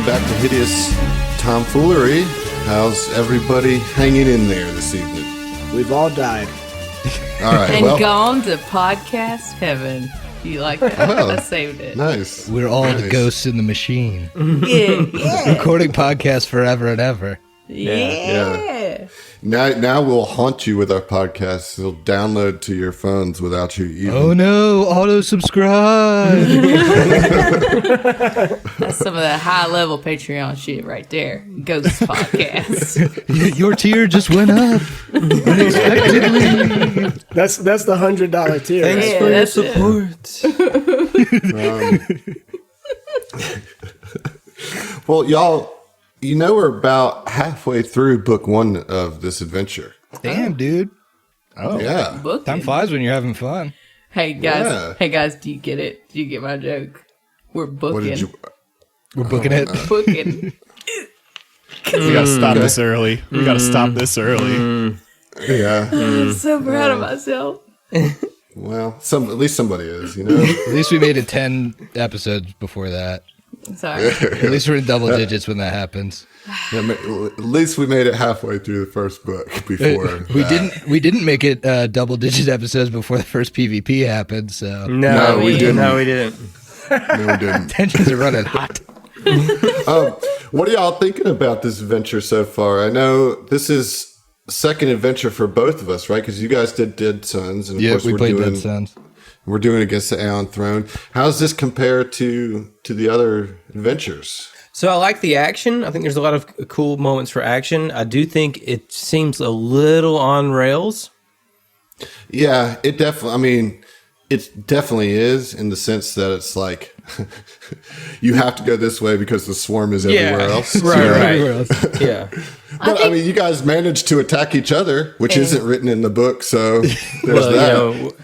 welcome back to Hideous Tomfoolery. How's everybody hanging in there this evening? We've all died. All right, and gone to podcast heaven. You like that? Oh, I saved it. Nice. We're all the ghosts in the machine. Yeah. Recording podcasts forever and ever. Yeah. Now we'll haunt you with our podcasts. It'll download to your phones without you even. Oh no, auto subscribe. That's some of that high level Patreon shit right there. Ghost podcast. Your tier just went up unexpectedly. That's the $100 tier. Thanks for your support. Well, y'all, you know we're about halfway through book one of this adventure. Damn, dude. Oh, yeah. Booking. Time flies when you're having fun. Hey guys. Yeah. Hey guys, do you get it? Do you get my joke? We're booking. What did you... We're booking it. Booking. We gotta stop this early. We gotta stop this early. Yeah. I'm so proud of myself. Well, at least somebody is, you know? At least we made it 10 episodes before that. Sorry. At least we're in double digits when that happens. Yeah, at least we made it halfway through the first book before We didn't make it double digit episodes before the first PvP happened, so No, we didn't. No, we didn't. No, we didn't. tensions are running hot. What are y'all thinking about this adventure so far? I know this is second adventure for both of us, right? Because you guys did Dead Sons, and of course we played Dead Sons. We're doing Against the Aeon Throne. How's this compare to the other adventures? So I like the action. I think there's a lot of cool moments for action. I do think it seems a little on rails. Yeah, it definitely. I mean, it definitely is in the sense that it's like you have to go this way because the swarm is everywhere else. Right. Yeah. But I mean, you guys managed to attack each other, which isn't written in the book. So there's that.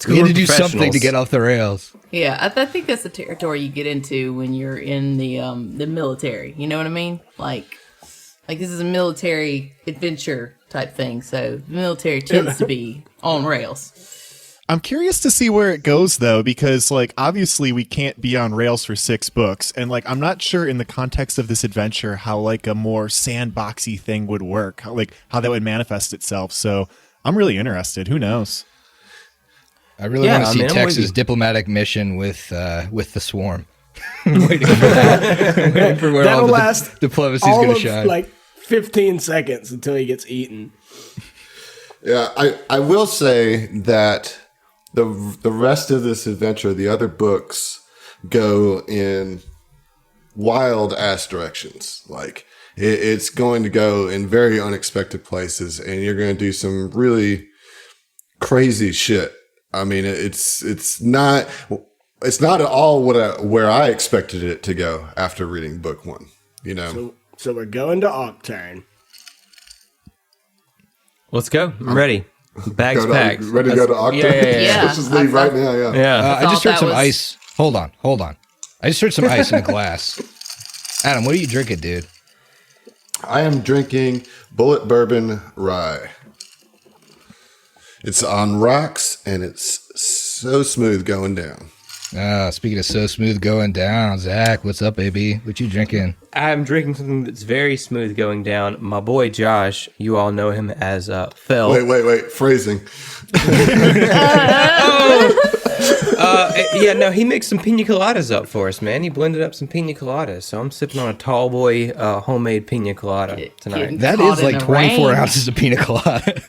We had to do something to get off the rails. Yeah, I think that's the territory you get into when you're in the military. You know what I mean? Like this is a military adventure type thing. So the military tends to be on rails. I'm curious to see where it goes, though, because, like, obviously we can't be on rails for 6 books. And, like, I'm not sure in the context of this adventure how, like, a more sandboxy thing would work, how that would manifest itself. So I'm really interested. Who knows? I really want to see Tex's diplomatic mission with the swarm. Waiting for that. Waiting for where all the diplomacy is going to shine. Like 15 seconds until he gets eaten. Yeah, I will say that the rest of this adventure, the other books, go in wild ass directions. Like it's going to go in very unexpected places, and you're going to do some really crazy shit. I mean, it's not at all where I expected it to go after reading book one. You know. So we're going to Octurne. Let's go. I'm ready. Bags packed. Ready to go to Octurne? Yeah. Let's just leave right now. Yeah. I just heard some ice. Hold on. I just heard some ice in a glass. Adam, what are you drinking, dude? I am drinking Bullet Bourbon Rye. It's on rocks, and it's so smooth going down. Speaking of so smooth going down, Zach, what's up, baby? What you drinking? I'm drinking something that's very smooth going down. My boy Josh, you all know him as Phil. Wait. Phrasing. He mixed some pina coladas up for us, man. He blended up some pina coladas. So I'm sipping on a tall boy homemade pina colada tonight. That is like 24 ounces of pina colada.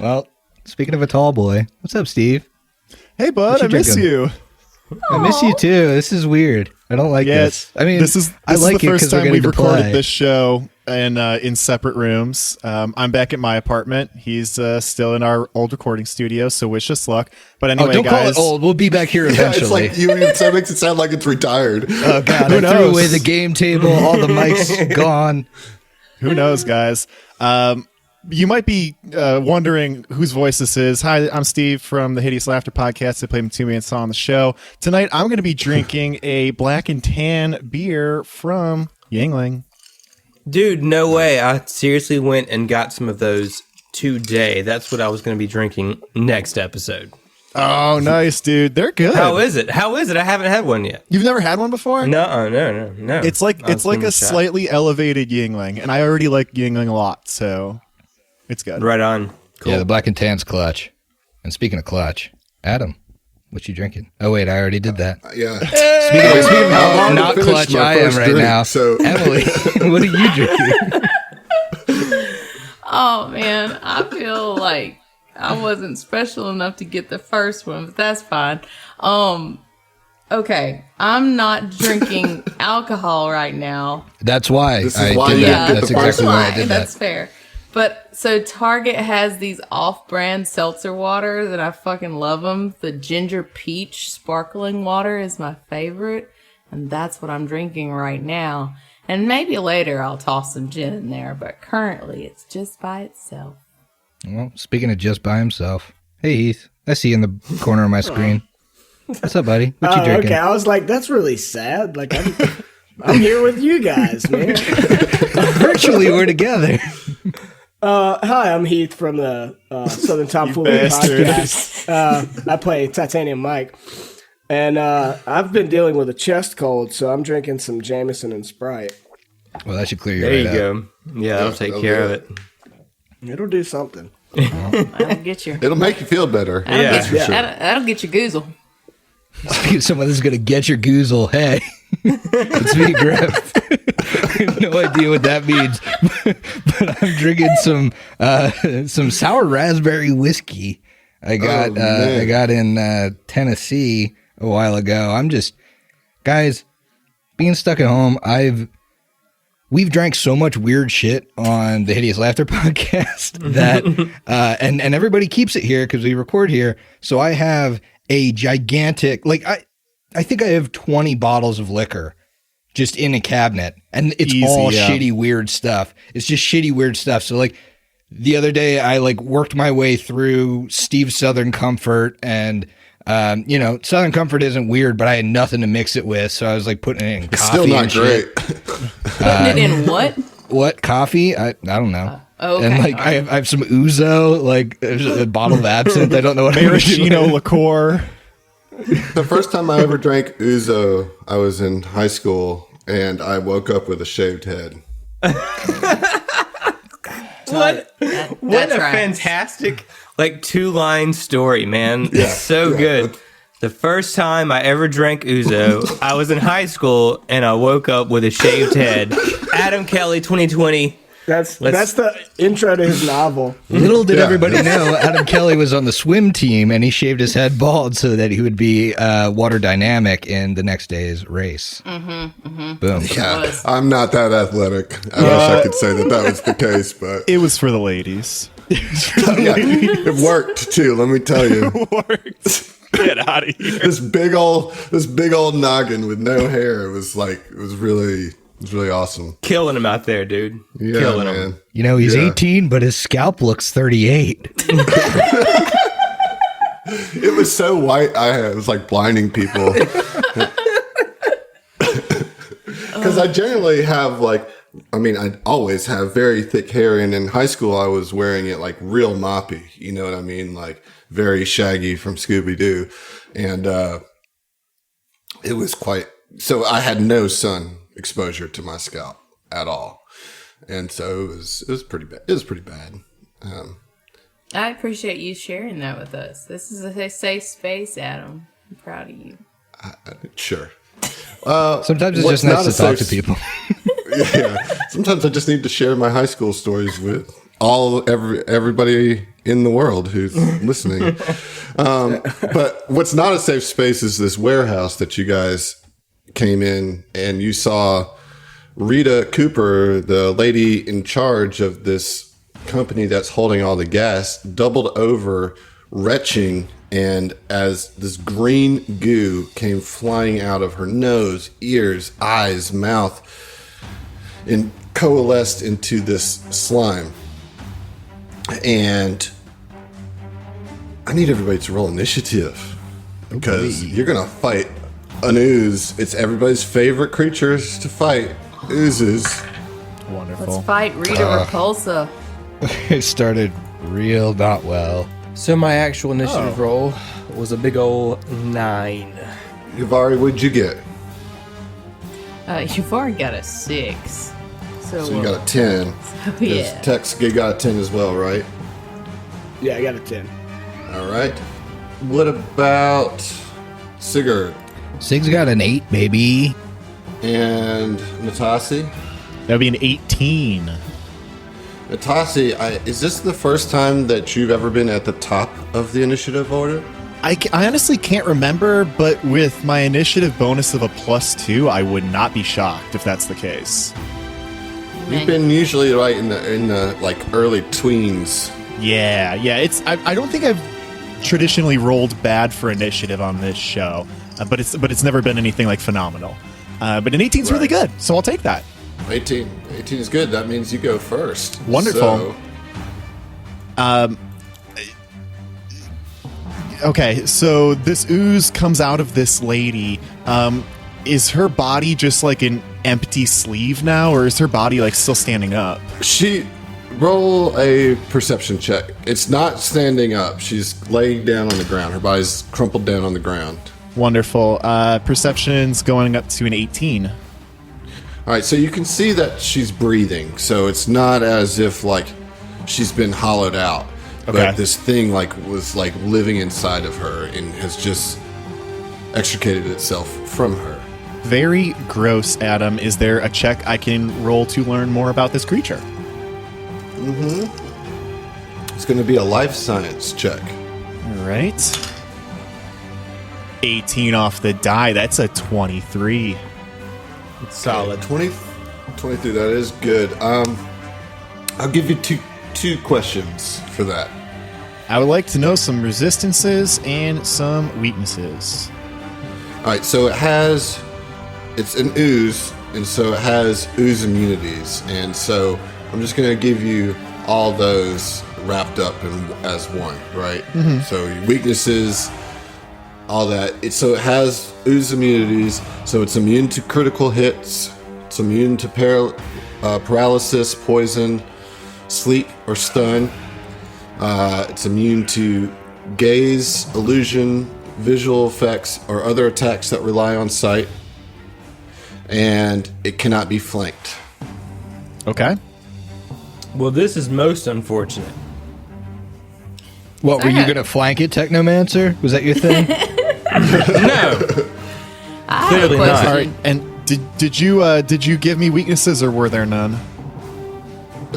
Well, speaking of a tall boy, what's up, Steve? Hey, bud, I miss you. I miss you too. This is weird. I don't like this. I mean, this is the first time we've recorded this show in separate rooms. I'm back at my apartment. He's still in our old recording studio, so wish us luck. But anyway, don't guys, call it old. We'll be back here eventually. It's like that makes it sound like it's retired. Oh God, I threw away the game table. All the mics gone. Who knows, guys? You might be wondering whose voice this is. Hi, I'm Steve from the Hideous Laughter podcast. I played Matumi and Saw on the show. Tonight, I'm going to be drinking a black and tan beer from Yangling. Dude, no way. I seriously went and got some of those today. That's what I was going to be drinking next episode. Oh, nice, dude. They're good. How is it? I haven't had one yet. You've never had one before? No. It's like a slightly elevated Yingling, and I already like Yingling a lot, so it's good. Right on. Cool. Yeah, the Black and Tan's clutch. And speaking of clutch, Adam, what you drinking? Oh wait, I already did that. Yeah. Speaking of how not finish clutch my I am first right drink, now. so- Emily, what are you drinking? Oh man, I feel like I wasn't special enough to get the first one, but that's fine. Okay, I'm not drinking alcohol right now. That's why This is I why did you that. get That's the first exactly why I Why? did That's that. fair. But so Target has these off-brand seltzer waters, and I fucking love them. The ginger peach sparkling water is my favorite, and that's what I'm drinking right now. And maybe later I'll toss some gin in there, but currently it's just by itself. Well, speaking of just by himself, hey Heath, I see you in the corner of my screen. What's up, buddy? What you drinking? Okay, I was like, that's really sad. Like, I'm here with you guys, man. Virtually, we're together. Hi, I'm Heath from the Southern Tomfoolery podcast. I play Titanium Mike. And I've been dealing with a chest cold, so I'm drinking some Jameson and Sprite. Well, that should clear you There right you up. go. Yeah, that'll take care of it. It'll do something. That'll get you. It'll make you feel better. Yeah. That's for sure. That'll get you goozle. Speaking of someone that's going to get your goozle, hey, it's me, Griff. I have no idea what that means, but I'm drinking some sour raspberry whiskey. I got in Tennessee a while ago. I'm just, guys, being stuck at home. We've drank so much weird shit on the Hideous Laughter podcast that, and everybody keeps it here because we record here. So I have a gigantic, like I think I have 20 bottles of liquor just in a cabinet, and it's all shitty weird stuff. It's just shitty weird stuff. So like the other day I like worked my way through Steve's Southern Comfort, and Southern Comfort isn't weird, but I had nothing to mix it with, so I was like putting it in coffee. Still not and great. shit. Putting it in what? What, coffee? I don't know. Okay. And like I have some ouzo, like there's a bottle of absinthe. I don't know what Maraschino liqueur. The first time I ever drank ouzo, I was in high school, and I woke up with a shaved head. What That's a right. fantastic, like, 2-line story, man. It's so good. The first time I ever drank ouzo, I was in high school, and I woke up with a shaved head. Adam Kelly, 2020. That's the intro to his novel. Little did everybody know, Adam Kelly was on the swim team, and he shaved his head bald so that he would be water dynamic in the next day's race. Boom. Yeah, I'm not that athletic. I wish I could say that was the case, but It was for the ladies. yeah, it worked too. Let me tell you, Get out of here. this big old noggin with no hair. It was really awesome. Killing him out there, dude. Yeah, Killing man. him. You know, he's Yeah. 18, but his scalp looks 38. It was so white. It was like blinding people. Because I generally have I always have very thick hair, and in high school I was wearing it like real moppy. You know what I mean? Like very Shaggy from Scooby-Doo. And it was so I had no sun exposure to my scalp at all. And so it was pretty bad. It was pretty bad. I appreciate you sharing that with us. This is a safe space, Adam. I'm proud of you. Sure. Sometimes it's What's just nice not to a talk to safe- people. Yeah. Sometimes I just need to share my high school stories with everybody in the world who's listening. But what's not a safe space is this warehouse that you guys came in, and you saw Rita Cooper, the lady in charge of this company that's holding all the gas, doubled over, retching, and as this green goo came flying out of her nose, ears, eyes, mouth, and coalesced into this slime. And I need everybody to roll initiative, because you're going to fight an ooze. It's everybody's favorite creatures to fight, oozes. Wonderful. Let's fight Rita Repulsa. It started real not well. So my actual initiative roll was a big old 9. Yavari, what'd you get? You've already got a 6. So So you got a 10. yeah. Tex, you got a 10 as well, right? Yeah, I got a 10. All right. What about Sigurd Sig's got an 8, baby. and Natasi? That'd be an 18. Natasi, is this the first time that you've ever been at the top of the initiative order? I honestly can't remember, but with my initiative bonus of a +2, I would not be shocked if that's the case. You've been usually right in the like early tweens. Yeah. I don't think I've traditionally rolled bad for initiative on this show, but it's never been anything like phenomenal. But an 18 is really Right. good, so I'll take that. 18 is good. That means you go first. Wonderful. So, Okay, so this ooze comes out of this lady. Is her body just like an empty sleeve now, or is her body like still standing up? roll a perception check. It's not standing up. She's laying down on the ground. Her body's crumpled down on the ground. Wonderful. Perception's going up to an 18. All right, so you can see that she's breathing. So it's not as if like she's been hollowed out, Okay. but this thing like was like living inside of her and has just extricated itself from her. Very gross, Adam. Is there a check I can roll to learn more about this creature? It's going to be a life science check. All right. 18 off the die. That's a 23. Solid. 23. That is good. I'll give you two questions for that. I would like to know some resistances and some weaknesses. All right, so it's an ooze, and so it has ooze immunities, and so I'm just going to give you all those wrapped up as one, right? So your weaknesses, all that. So it has ooze immunities, so it's immune to critical hits, it's immune to paralysis, poison, sleep, or stun. It's immune to gaze, illusion, visual effects, or other attacks that rely on sight. And it cannot be flanked. Okay. Well, this is most unfortunate. What, were you going to flank it, Technomancer? Was that your thing? No. I have a Clearly not. question. All right. And did you give me weaknesses or were there none?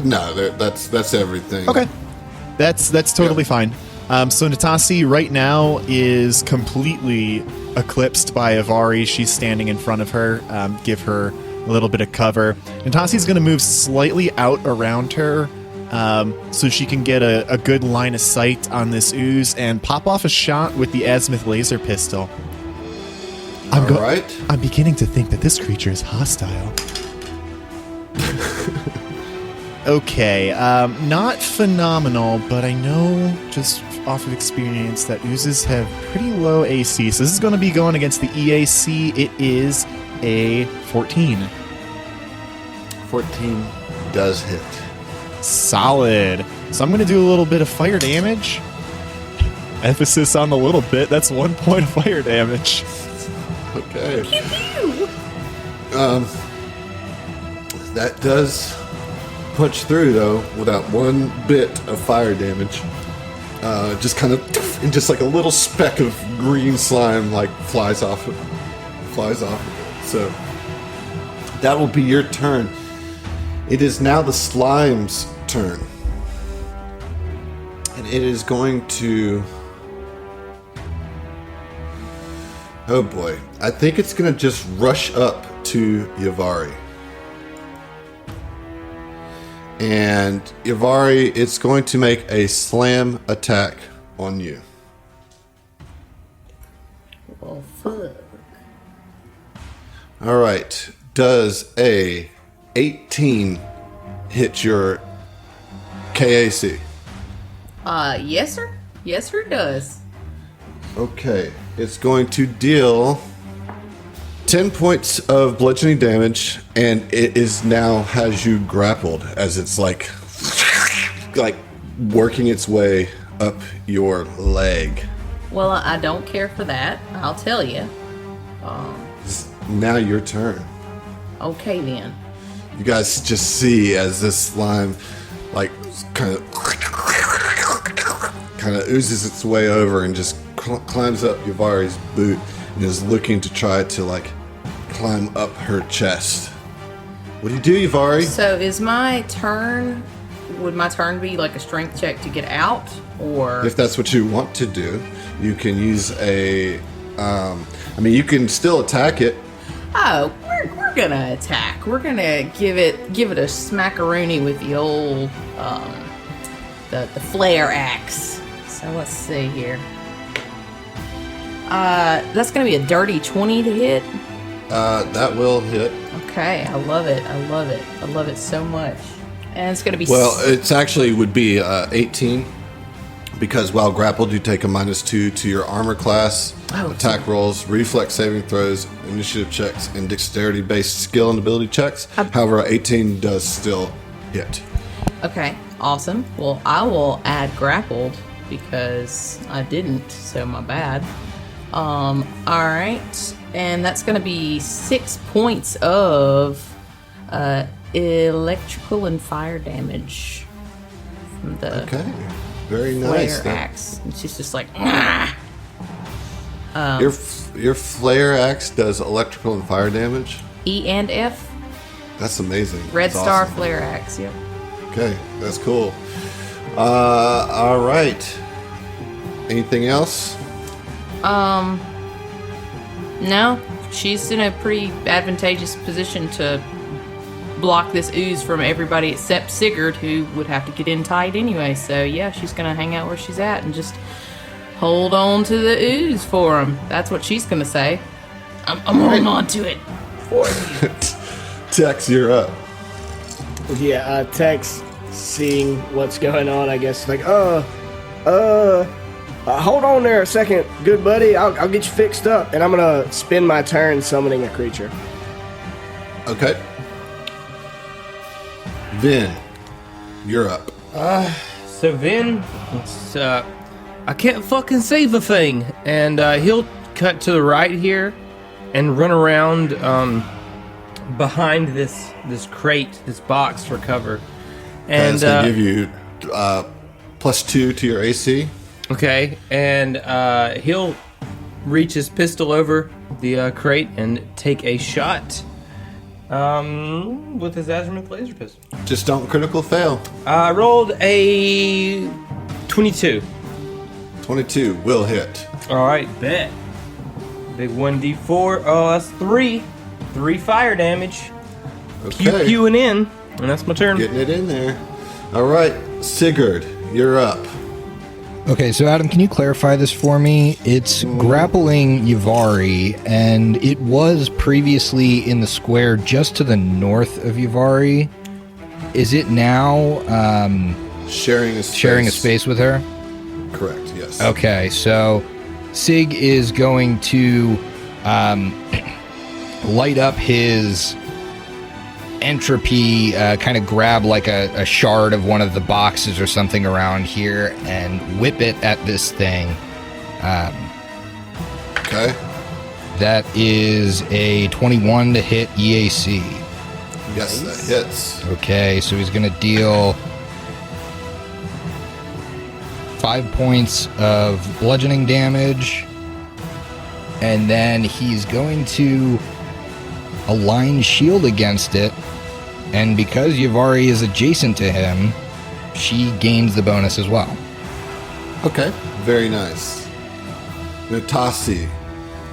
No, that's everything. Okay. That's totally fine. So Natasi right now is completely eclipsed by Avari. She's standing in front of her. Give her a little bit of cover. Natasi's going to move slightly out around her so she can get a good line of sight on this ooze and pop off a shot with the azimuth laser pistol. All right. I'm beginning to think that this creature is hostile. Okay, not phenomenal, but I know just off of experience that oozes have pretty low AC. So this is going to be going against the EAC. It is a 14. 14 does hit. Solid. So I'm going to do a little bit of fire damage. Emphasis on the little bit. That's 1 point of fire damage. Okay. That does punch through though without one bit of fire damage. Just kind of, and just like a little speck of green slime like flies off. So that will be your turn. It is now the slime's turn, and it is going to. Oh boy, I think it's going to just rush up to Yavari. And Yavari, it's going to make a slam attack on you. Oh, fuck. All right. Does a 18 hit your KAC? Yes, sir. Yes, sir, it does. Okay. It's going to deal 10 points of bludgeoning damage, and it is now has you grappled as it's like working its way up your leg. Well, I don't care for that. I'll tell you. Now your turn. Okay, then. You guys just see as this slime, like, kind of oozes its way over and just climbs up Yavari's boot and is looking to try to, like, climb up her chest. What do you do, Yavari? So is my turn... Would my turn be like a strength check to get out? Or... If that's what you want to do, you can use a... you can still attack it. Oh, we're gonna attack. We're gonna give it a smackaroonie with the old the flare axe. So let's see here. That's gonna be a dirty 20 to hit. That will hit. Okay, I love it. I love it so much. And it's gonna be it's actually would be 18 because while grappled, you take a -2 to your armor class, attack rolls, reflex saving throws, initiative checks, and dexterity-based skill and ability checks. However, 18 does still hit. Okay, awesome. Well, I will add grappled because I didn't, so my bad. All right, and that's going to be 6 points of electrical and fire damage from the very nice. flare axe. And she's just like, nah. Your flare axe does electrical and fire damage. E and F. That's amazing. Red That's Star awesome. flare axe. Yep. Okay, that's cool. All right. Anything else? No, she's in a pretty advantageous position to block this ooze from everybody except Sigurd, who would have to get in tight anyway. So yeah, she's gonna hang out where she's at and just hold on to the ooze for him. That's what she's gonna say. I'm holding on to it for you. Tex, you're up. Yeah, Tex, seeing what's going on, I guess, like, hold on there a second, good buddy. I'll get you fixed up, and I'm gonna spend my turn summoning a creature. Okay. Vin, you're up. So Vin, I can't fucking save a thing, and he'll cut to the right here and run around behind this crate, this box for cover. And that's gonna give you +2 to your AC. Okay, and he'll reach his pistol over the crate and take a shot with his azimuth laser pistol. Just don't critical fail. I rolled a 22. 22 will hit. All right, bet. Big 1d4. Oh, that's 3. 3 fire damage. Okay. Pewing in, and that's my turn. Getting it in there. All right, Sigurd, you're up. Okay, so Adam, can you clarify this for me? It's grappling Yavari, and it was previously in the square just to the north of Yavari. Is it now Sharing a space. sharing a space with her? Correct, yes. Okay, so Sig is going to light up his entropy, kind of grab like a shard of one of the boxes or something around here and whip it at this thing. Okay. That is a 21 to hit EAC. Yes, that hits. Okay, so he's going to deal 5 points of bludgeoning damage, and then he's going to align shield against it, and because Yavari is adjacent to him, she gains the bonus as well. Okay, very nice. Natasi,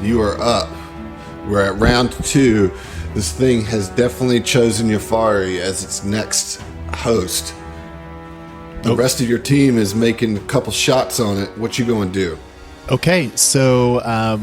you are up. We're at round 2. This thing has definitely chosen Yafari as its next host. The rest of your team is making a couple shots on it. What you going to do? Okay, so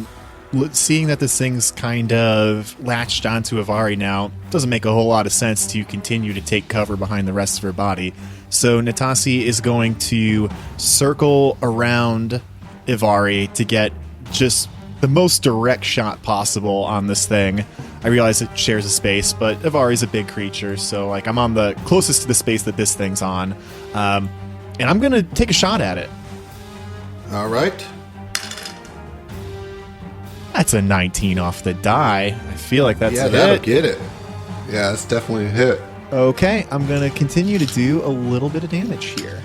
seeing that this thing's kind of latched onto Avari now, doesn't make a whole lot of sense to continue to take cover behind the rest of her body. So Natasi is going to circle around Ivari to get just the most direct shot possible on this thing. I realize it shares a space, but Ivari's a big creature, so like I'm on the closest to the space that this thing's on. And I'm going to take a shot at it. All right. That's a 19 off the die. I feel like that's Yeah, a that'll hit. get it. Yeah, it's definitely a hit. Okay, I'm going to continue to do a little bit of damage here.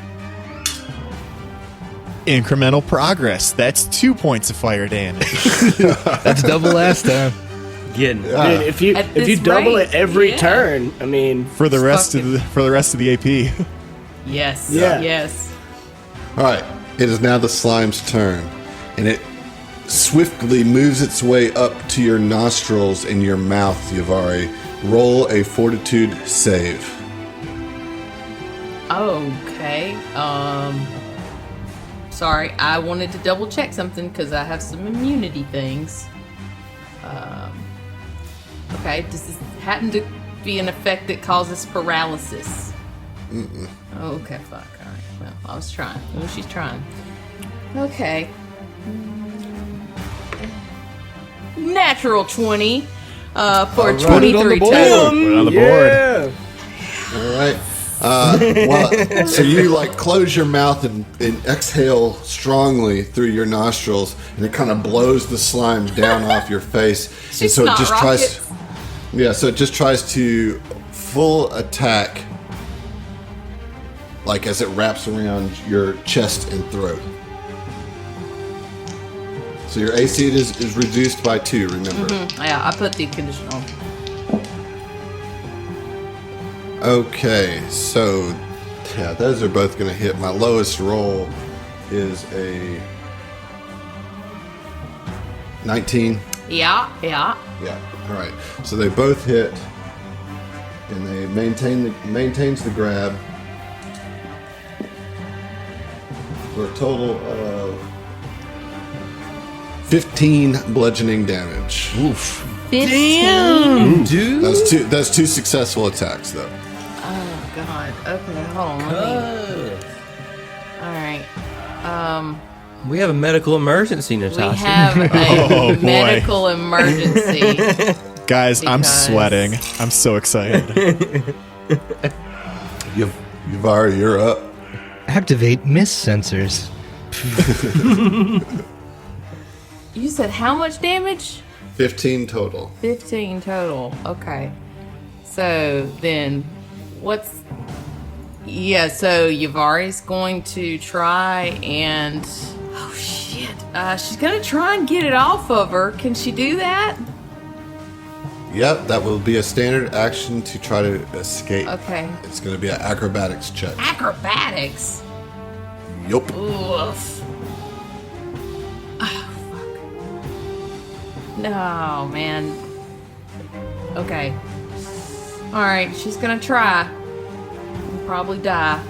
Incremental progress. That's 2 points of fire damage. That's double last time. Getting Dude, if you At if you this double rate, it every yeah. turn, I mean, for the rest of the AP. Yes. Yeah. Yes. All right. It is now the slime's turn, and it swiftly moves its way up to your nostrils and your mouth, Yavari. Roll a fortitude save. Okay. Sorry, I wanted to double check something because I have some immunity things. Okay, does this happen to be an effect that causes paralysis? Okay, fuck. All right. Well, I was trying. Well, she's trying. Okay. Natural 20 for right. 23 total. Put on the board. yeah. All right. Well, so you like close your mouth and exhale strongly through your nostrils, and it kind of blows the slime down off your face. And She's so it not just rockets. tries. Yeah, so it just tries to full attack, like as it wraps around your chest and throat. So your AC is reduced by 2. Remember. Yeah, I put the conditional. Okay, so yeah, those are both going to hit. My lowest roll is a 19. Yeah. Yeah. All right. So they both hit, and they maintains the grab for a total of 15 bludgeoning damage. Oof. 15. dude. That's two successful attacks, though. Oh God. Okay, hold on. All right. We have a medical emergency, Natasha. We have a Oh, boy. medical emergency. Guys, I'm Because- sweating. I'm so excited. Yavari, you're up. Activate mist sensors. You said how much damage? 15 total. 15 total. Okay. So then, what's? Yeah. So Yavari's going to try and. Oh shit. She's gonna try and get it off of her. Can she do that? Yep, that will be a standard action to try to escape. Okay. It's going to be an acrobatics check. Acrobatics. Yup. Oof. Oh, fuck. No, man. Okay. Alright, she's gonna try. She'll probably die.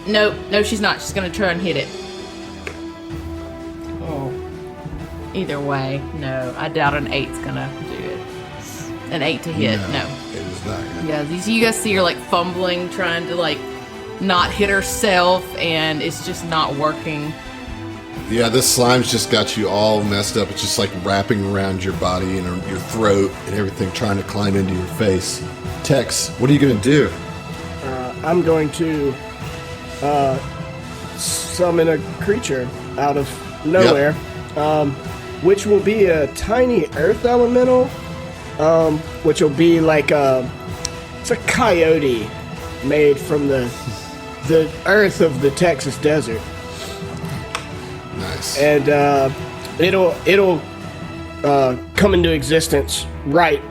Nope. No, she's not. She's gonna try and hit it. Oh. Either way, no. I doubt an 8's gonna do it. An 8 to hit, no. It is not. Yeah, you guys see her like fumbling, trying to like not hit herself, and it's just not working. Yeah, this slime's just got you all messed up. It's just like wrapping around your body and your throat and everything, trying to climb into your face. Tex, what are you going to do? I'm going to summon a creature out of nowhere, which will be a tiny earth elemental, which will be like it's a coyote made from the earth of the Texas desert, Nice. and it'll come into existence right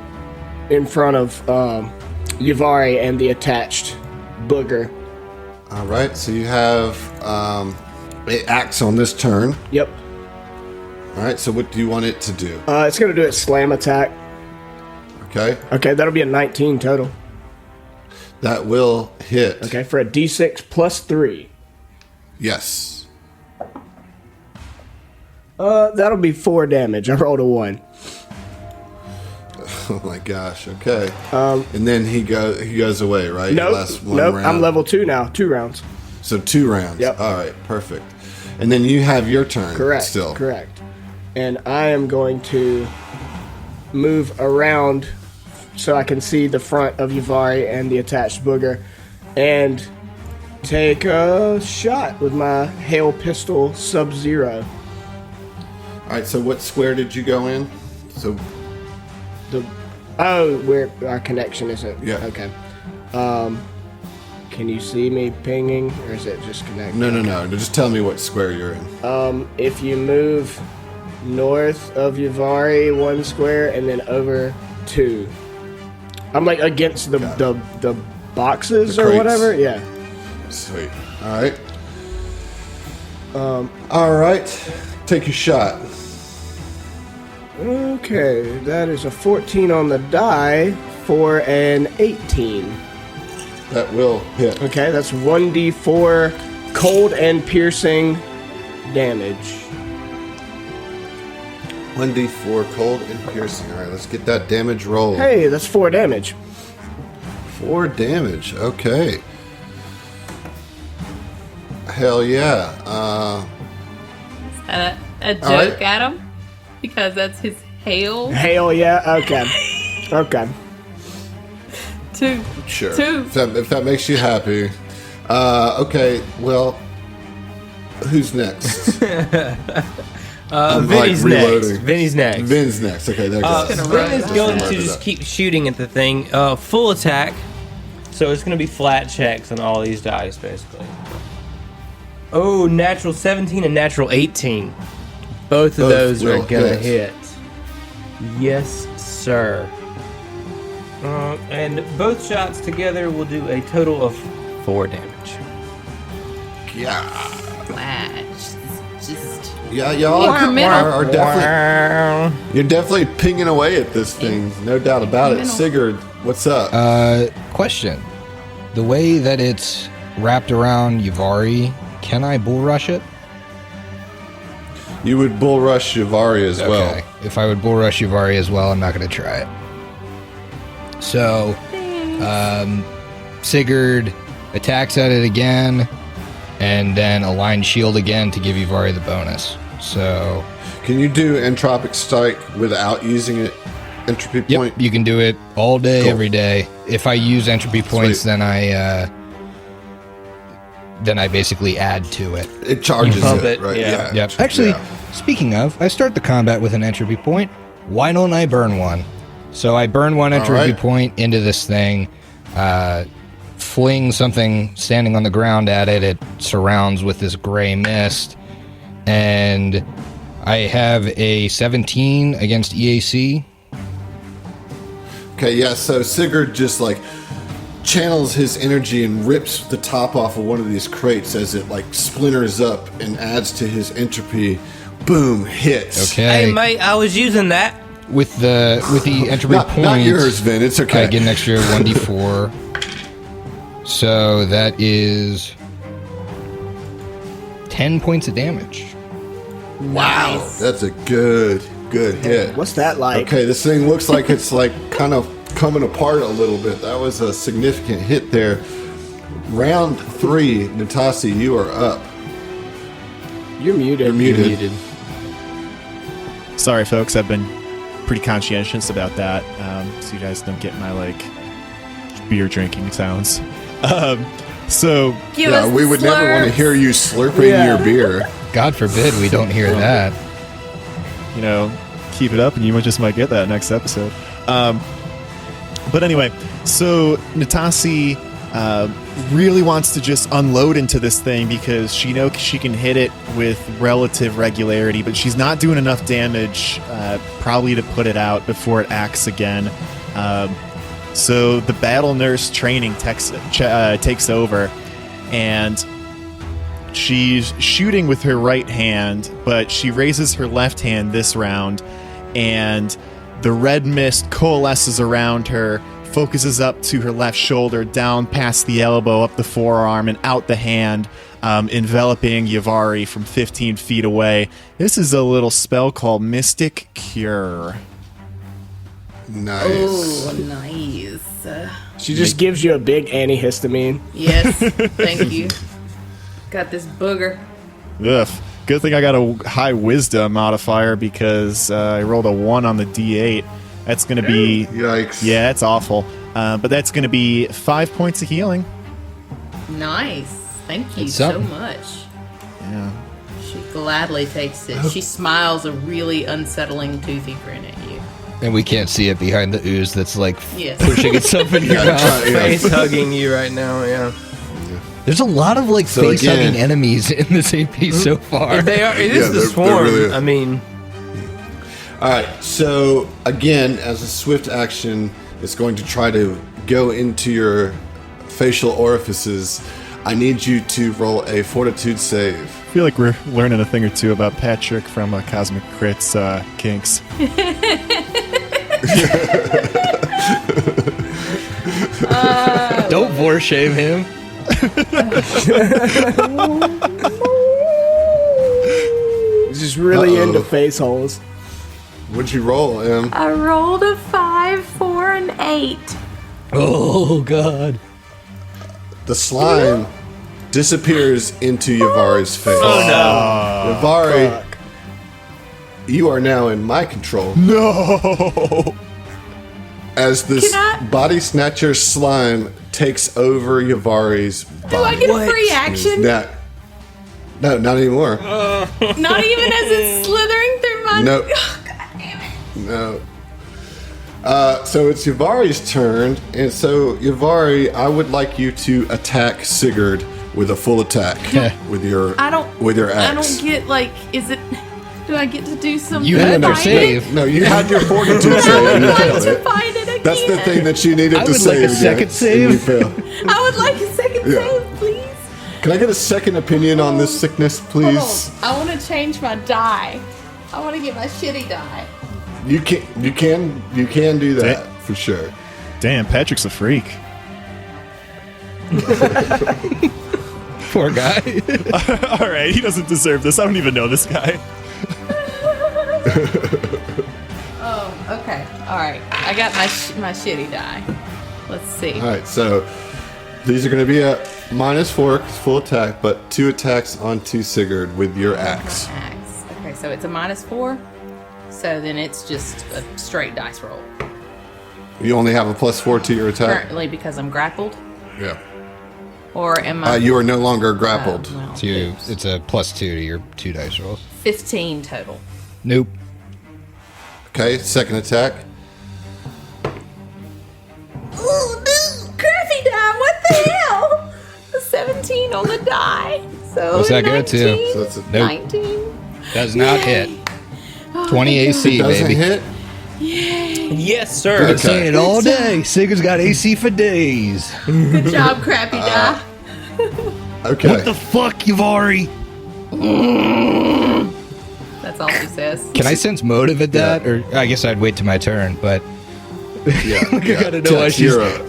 in front of Yavari and the attached booger. All right, so you have it acts on this turn. Yep. All right, so what do you want it to do? It's going to do its slam attack. Okay, Okay, that'll be a 19 total. that will hit. Okay, for a d6 plus 3. Yes. That'll be 4 damage. I rolled a 1. Oh my gosh. Okay. And then he goes away, right? Nope. Last one Nope. round. I'm level 2 now. 2 rounds. So 2 rounds. Yep. All right. Perfect. And then you have your turn. Correct. Still. Correct. And I am going to move around so I can see the front of Yavari and the attached booger, and take a shot with my Hail Pistol Sub-Zero. All right, so what square did you go in? So Where our connection isn't. Yeah. Okay. Can you see me pinging, or is it just connected? no. Just tell me what square you're in. If you move north of Yavari 1 square and then over 2. I'm like against the boxes The or crates. whatever. Yeah. Sweet. All right. All right. Take your shot. Okay, that is a 14 on the die for an 18. That will hit. Okay, that's 1d4 cold and piercing damage. 1d4 cold and piercing. All right, let's get that damage roll. Hey, that's 4 damage. 4 damage. Okay. Hell yeah. Is that a joke, right. Adam? Because that's his hail. Hell yeah, okay. Okay. 2. Sure. 2. If that makes you happy. Okay, well, who's next? Vinny's reloading. next. Vinny's next. Vin's next. Okay, there goes. Vin is going to Mark it just up. keep shooting at the thing. Full attack. So it's going to be flat checks on all these dice, basically. Oh, natural 17 and natural 18. Both of Both those are will going to hit. hit. Yes, sir. And both shots together will do a total of 4 damage. Yeah. Flash. Just Yeah, y'all are definitely. You're definitely pinging away at this thing, no doubt about it. Sigurd, what's up? Question. The way that it's wrapped around Yavari, can I bull rush it? You would bull rush Shivari as well. Okay. If I would bull rush Yavari as well, I'm not going to try it. So, Sigurd attacks at it again, and then align shield again to give Yavari the bonus. So, Can you do entropic strike without using it? Entropy point. yep, you can do it all day, Cool. every day. If I use entropy points, Sweet. then I basically add to it. It charges Pump it, it, right? yeah. Yep. Actually, Yeah. speaking of, I start the combat with an entropy point. Why don't I burn one? So I burn one entropy right. point into this thing, fling something standing on the ground at it. It surrounds with this gray mist, and I have a 17 against EAC. Okay, yeah, so Sigurd just like channels his energy and rips the top off of one of these crates as it like splinters up and adds to his entropy. Boom, hits. Okay. Hey, mate, I was using that. With the entropy Not, points, not yours, Vin. It's okay. I get an extra 1d4. So that is 10 points of damage. Wow, that's a good hit. What's that like? Okay, this thing looks like it's like kind of coming apart a little bit. That was a significant hit there. Round 3, Natasi, you are up. You're muted. You're muted. Sorry, folks. I've been pretty conscientious about that, so you guys don't get my like beer drinking sounds. So give Yeah, us we the would never want to slurps. hear you slurping Yeah. your beer. God forbid we don't hear that. you know, keep it up, and you just might get that next episode. But anyway, so Natasi really wants to just unload into this thing because she knows she can hit it with relative regularity, but she's not doing enough damage probably to put it out before it acts again. So the battle nurse training takes over, and she's shooting with her right hand, but she raises her left hand this round, and the red mist coalesces around her, focuses up to her left shoulder, down past the elbow, up the forearm, and out the hand, enveloping Yavari from 15 feet away. This is a little spell called Mystic Cure. Nice. Oh, nice. She just gives you a big antihistamine. Yes, thank you. Got this booger. Ugh. Good thing I got a high wisdom modifier because I rolled a 1 on the D8. That's going to be... Yikes. Yeah, it's awful. But that's going to be 5 points of healing. Nice. Thank you It's so something. much. Yeah. She gladly takes it. She smiles a really unsettling toothy grin at you. And we can't see it behind the ooze that's like Yes. pushing itself in your mouth. Face hugging you right now, yeah. There's a lot of like So face hugging again- enemies in this AP so far. They are. It Yeah, is the they're swarm. really- I mean, All right. So again, as a swift action, it's going to try to go into your facial orifices. I need you to roll a fortitude save. I feel like we're learning a thing or two about Patrick from Cosmic Crits Kinks. Don't vor shame him. He's just really Uh-oh. into face holes. What'd you roll, Em? I rolled a 5, 4, and 8. Oh god. The slime disappears into Yavari's face. oh Yavari, Fuck. you are now in my control. No! As this Can I- body snatcher slime takes over Yavari's body. Do I get a free action? No, not anymore. Not even as it's slithering through my... No. Oh, God damn it. No. So it's Yavari's turn, and so Yavari, I would like you to attack Sigurd with a full attack with your I don't... with your I axe. don't get, like... Is it... Do I get to do something? You had to your fight save. No, you had your fortitude It? save I and would you like failed to it. fight it again. That's the thing that you needed I to would like a save. second against, save. and you failed. I would like a second Yeah. save, please. Can I get a second opinion on this sickness, please? Hold on. I want to change my die. I want to get my shitty die. You can do that for sure. Damn, Patrick's a freak. Poor guy. All right, he doesn't deserve this. I don't even know this guy. Oh, okay. All right. I got my shitty die. Let's see. All right, so these are going to be a -4 full attack, but 2 attacks onto Sigurd with your axe. Axe. Okay, so it's a -4. So then it's just a straight dice roll. You only have a +4 to your attack. Currently, because I'm grappled. Yeah. Or am I? You are no longer grappled. Well, So it's a +2 to your 2 dice rolls. 15 total. Nope. Okay, second attack. Ooh, this crappy die. What the hell? A 17 on the die. So What's that go to? 19. So that's a, Nope. 19. Does not hit. Oh, 20 AC, doesn't baby. hit. yes, I've sir. been saying it all day. Sigurd's got AC for days. Good job, crappy die. Okay. What the fuck, Yavari? That's all she says. Can I sense motive at that? Or I guess I'd wait till my turn, but Yeah, I gotta know why Tex, she's- you're up.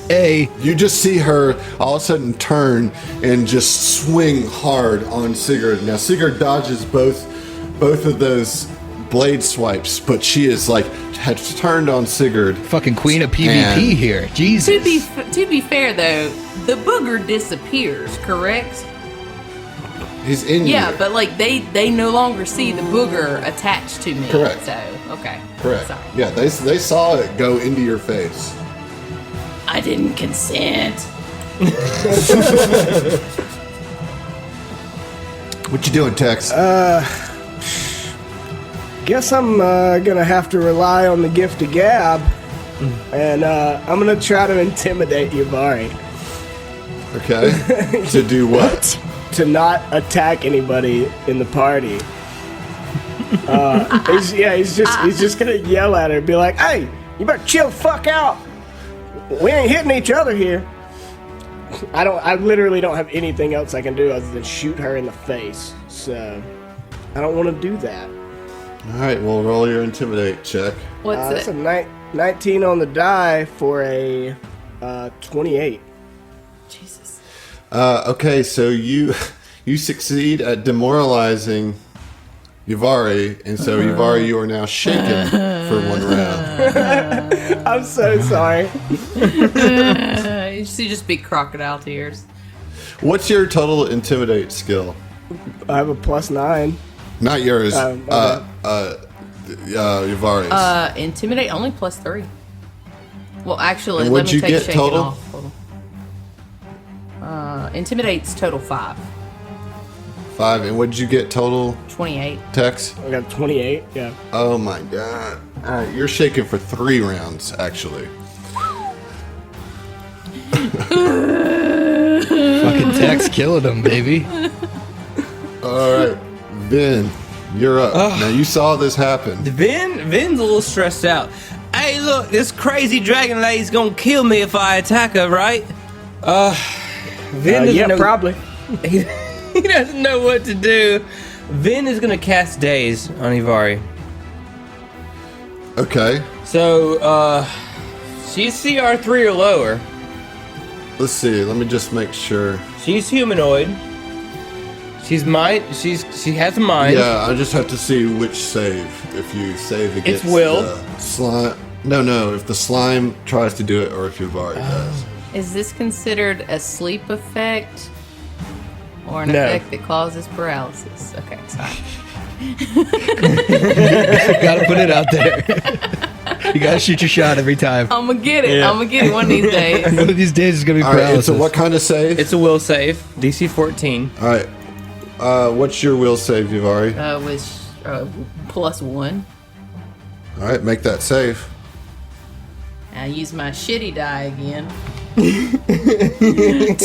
A, You just see her all of a sudden turn and just swing hard on Sigurd. Now Sigurd dodges both of those blade swipes, but she is like has turned on Sigurd. fucking queen of PvP And- here. Jesus. To be fair, though, the booger disappears, correct? He's in Yeah, you. but like they no longer see the booger attached to me. Correct. So okay. Correct. Sorry. Yeah, they saw it go into your face. I didn't consent. What you doing, Tex? Guess I'm gonna have to rely on the gift of gab, and I'm gonna try to intimidate Yavari Okay. To do what? to not attack anybody in the party. He's just gonna yell at her, and be like, "Hey, you better chill the fuck out. We ain't hitting each other here." I literally don't have anything else I can do other than shoot her in the face. So I don't want to do that. All right, well, roll your intimidate check. What's That's it? a 19 on the die for a 28. Jesus. Okay, so you succeed at demoralizing Yavari, and so Yavari, you are now shaken for 1 round. I'm so sorry. You see just big crocodile tears. What's your total intimidate skill? I have a +9. Not yours. Okay. Yavari's. Intimidate only +3. Well, actually, And let what'd me you take get shaking total? off. Hold on. Intimidate's total 5. 5. And what did you get total, 28. Tex? I got 28. Yeah. Oh my god. All right, you're shaking for 3 rounds, actually. Fucking Tex killing him, baby. All right, Ben, you're up. Now, you saw this happen. Vin's a little stressed out. Hey, look, this crazy dragon lady's gonna kill me if I attack her, right? Vin doesn't Yeah, know. probably. He doesn't know what to do. Vin is gonna cast Daze on Ivari. Okay, So, she's CR3 or lower. let's see. Let me just make sure. She's humanoid. She has a mind. Yeah, I just have to see which save. If you save against will. the slime. No, if the slime tries to do it or if Yuvari does. Is this considered a sleep effect? Or an No. effect that causes paralysis? Okay, sorry. Gotta put it out there. You gotta shoot your shot every time. I'm gonna get it. I'm gonna get it one of these days. One of these days is gonna be All right, paralysis. so what kind of save? It's a will save. DC 14. All right. What's your will save, Yuvari? With +1. All right, make that save. I use my shitty die again. 2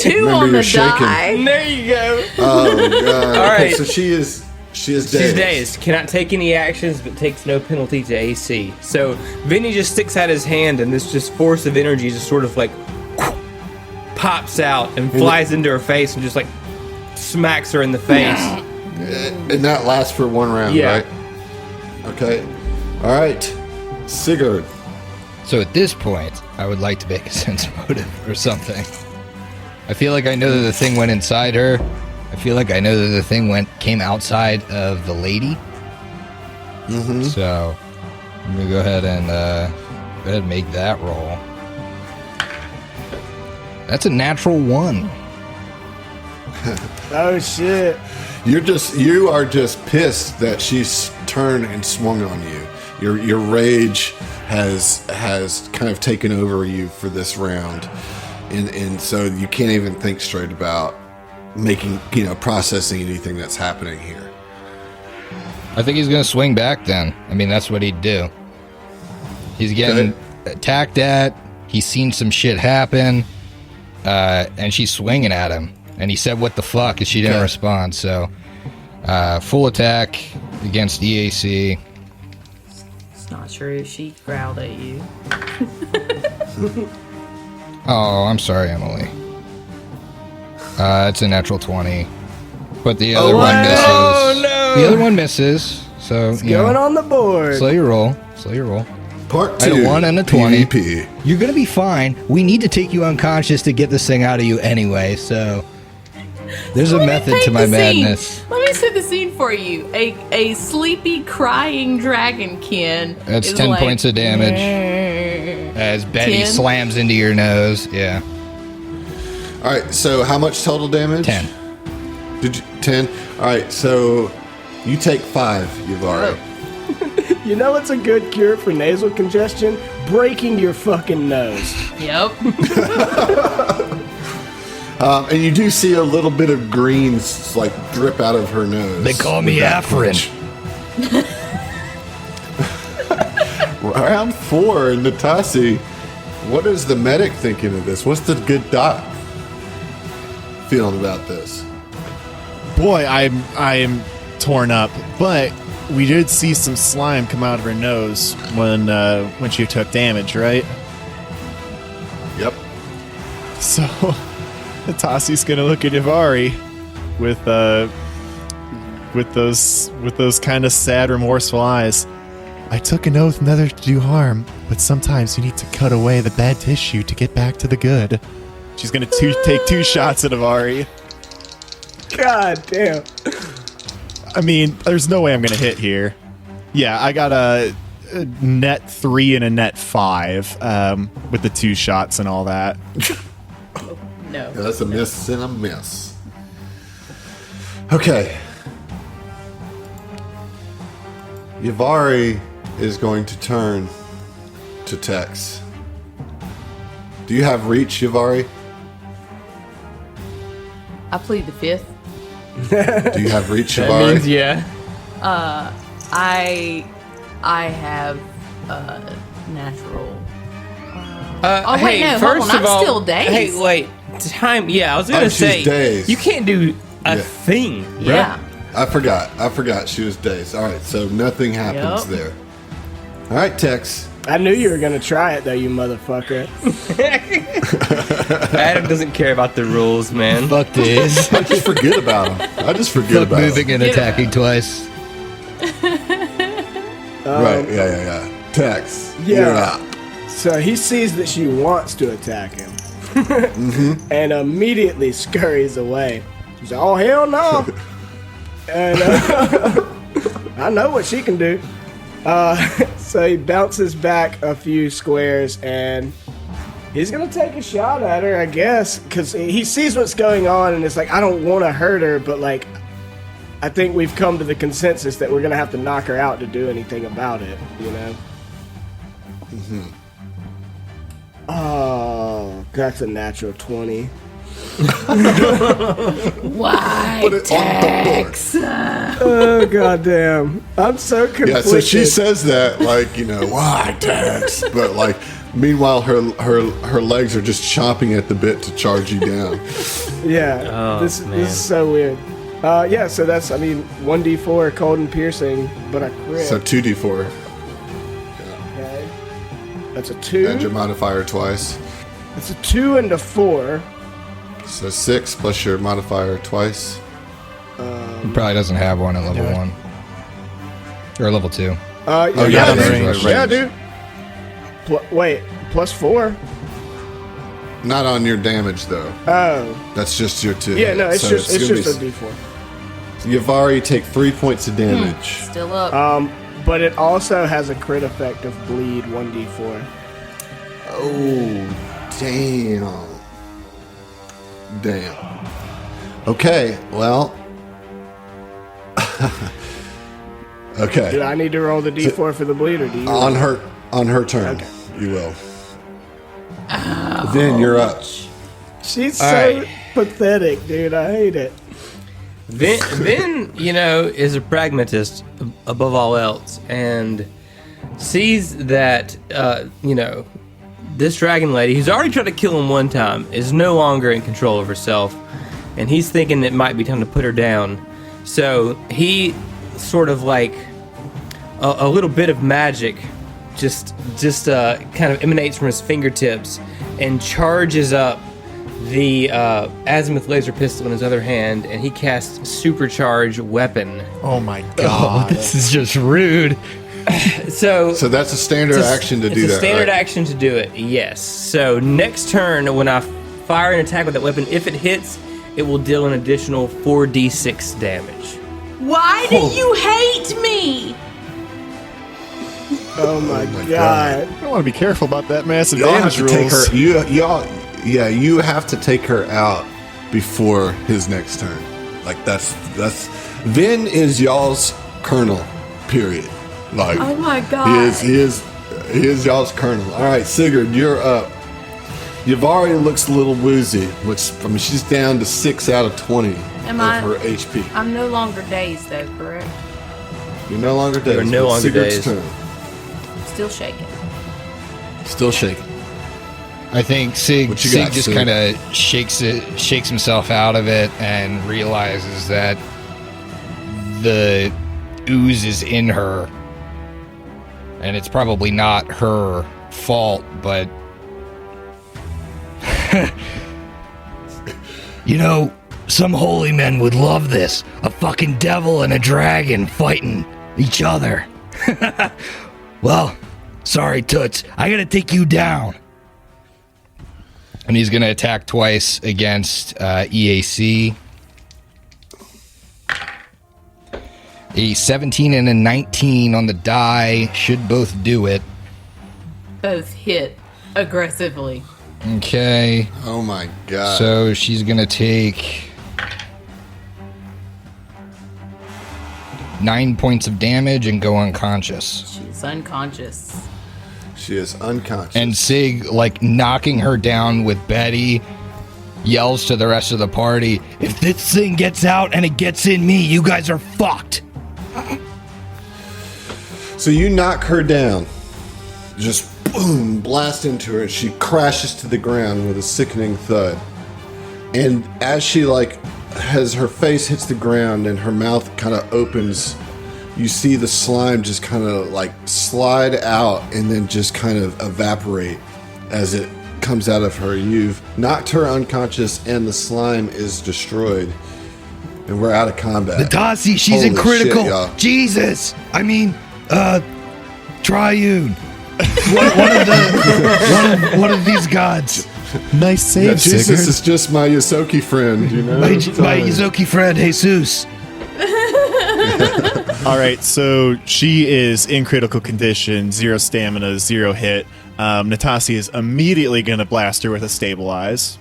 Remember, on the you're shaking. die. There you go. Oh god. All Okay, right. so she is She's dazed. dazed. Cannot take any actions, but takes no penalty to AC. So Vinny just sticks out his hand, and this just force of energy just sort of like pops out and flies into her face and just like smacks her in the face. And that lasts for 1 round, Yeah. right? Okay. All right. Sigurd. So at this point, I would like to make a sense motive or something. I feel like I know that the thing went inside her. I feel like I know that the thing came outside of the lady. Mm-hmm. So I'm gonna go ahead and make that roll. That's a natural 1. Oh shit. You are just pissed that she's turned and swung on you. Your rage has kind of taken over you for this round, and so you can't even think straight about processing anything that's happening here. I think he's gonna swing back then. I mean, that's what he'd do. He's getting attacked at. He's seen some shit happen, and she's swinging at him. And he said, "What the fuck?" and she didn't respond. So, full attack against EAC. It's not true. She growled at you. Oh, I'm sorry, Emily. It's a natural 20, but the other one misses. Oh, no! The other one misses. So Going on the board. slow your roll. Slow your roll. Part I had 2. a 1 and a 20. PvP. You're gonna be fine. We need to take you unconscious to get this thing out of you anyway. So there's a method to my madness. Let me set the scene for you. A sleepy, crying dragonkin. That's is 10 like, points of damage as Betty 10? slams into your nose. Yeah, All right. So how much total damage? 10. Did you 10? All right. So you take 5, Yuvari. You know what's a good cure for nasal congestion? Breaking your fucking nose. Yep. And you do see a little bit of greens like drip out of her nose. They call me with that Afrin. punch. Round 4, Natasi. What is the medic thinking of this? What's the good doc feeling about this? Boy, I'm torn up, but we did see some slime come out of her nose when she took damage, right? Yep. So Tasi's gonna look at Ivari with those kind of sad, remorseful eyes. I took an oath never to do harm, but sometimes you need to cut away the bad tissue to get back to the good. She's gonna take 2 shots at Ivari. God damn. I mean, there's no way I'm gonna hit here. Yeah, I got a net 3 and a net 5 with the 2 shots and all that. No. Yeah, that's a miss and a miss. Okay. Yuvari is going to turn to Tex. Do you have reach, Yuvari? I plead the fifth. Do you have reach, That Shavari? means yeah. I have natural. Oh wait, no, hold first on, of I'm all, still dazed. Hey, wait, time. Yeah, I was gonna Oh, she's say dazed. you can't do a Yeah. thing. Bruh. Yeah. I forgot she was dazed. All right, so nothing happens Yup. there. All right, Tex. I knew you were gonna try it though, you motherfucker. Adam doesn't care about the rules, man. Fuck this. I just forget about him. I just forget Fuck about moving him. and attacking twice. Right, yeah. Tex, Yeah. you're up. So he sees that she wants to attack him, and immediately scurries away. She's like, "Oh hell no!" And I know what she can do. So he bounces back a few squares, and he's gonna take a shot at her, I guess, because he sees what's going on, and it's like, I don't want to hurt her, but like, I think we've come to the consensus that we're gonna have to knock her out to do anything about it, you know? Oh, that's a natural 20. Why, Put it on the board. Tex? Oh goddamn! I'm so conflicted. Yeah, so she says that like, why, Tex? But like, meanwhile, her legs are just chomping at the bit to charge you down. Yeah, Oh, this man. is so weird. Yeah, so that's 1d4 cold and piercing, but I crit. So 2d4. Okay. That's a 2. Add your modifier twice. That's a 2 and a 4. So 6 plus your modifier twice. He probably doesn't have one at level 1. Or level 2. Yeah, yeah, yeah, that's dude. right. Yeah, dude. Wait, plus 4? Not on your damage though. Oh. That's just your 2. Yeah, no, it's So just gonna a be- d4. Yavari, take 3 points of damage. Still up. But it also has a crit effect of bleed 1d4. Oh, damn. Okay, well. Okay. Do I need to roll the d4 for the bleed, or do you? On her turn, Okay. you will. Then you're up. She's All so right. pathetic, dude. I hate it. Vin, is a pragmatist above all else, and sees that, this dragon lady, who's already tried to kill him one time, is no longer in control of herself, and he's thinking it might be time to put her down. So he sort of like a little bit of magic just kind of emanates from his fingertips and charges up the azimuth laser pistol in his other hand, and he casts supercharge weapon. Oh my Oh, god. this is just rude. So that's a standard action to do that. It's a standard right? action to do it. Yes. So next turn, when I fire an attack with that weapon, if it hits, it will deal an additional 4d6 damage. Why do you hate me? Oh my my god. I want to be careful about that massive Y'all have damage to take rules. her. You have to take her out before his next turn. Like that's Vin is y'all's colonel. Period. Like Oh my god. he is y'all's colonel. All right, Sigurd, you're up. Yavari looks a little woozy, which she's down to 6 out of 20 Am of I- her HP. I'm no longer dazed though, correct? You're no longer dazed. You're no but longer Sigurd's dazed. turn. Still shaking. Still shaking. I think Sig What you Sig got, just Sig? kind of shakes himself out of it and realizes that the ooze is in her, and it's probably not her fault, but some holy men would love this. A fucking devil and a dragon fighting each other. Well, sorry, Toots. I gotta take you down. And he's gonna attack twice against EAC. A 17 and a 19 on the die should both do it. Both hit aggressively. Okay, Oh my god. so she's gonna take 9 points of damage and go unconscious. She's unconscious. She is unconscious. And Sig, like, knocking her down with Betty, yells to the rest of the party, "If this thing gets out and it gets in me, you guys are fucked." So you knock her down, just boom, blast into her, and she crashes to the ground with a sickening thud. And as she as her face hits the ground and her mouth kind of opens, you see the slime just kind of slide out and then just kind of evaporate as it comes out of her. You've knocked her unconscious and the slime is destroyed. And we're out of combat. Natasi, she's in Holy critical. shit, y'all. Jesus. I mean, Triune. One of these gods. Nice save, Yeah, Jesus Sigurd. is just my Yosoki friend, you know? My It's fine. Yuzoki friend, Jesus. All right, so she is in critical condition, 0 stamina, 0 hit. Natasi is immediately going to blast her with a stabilize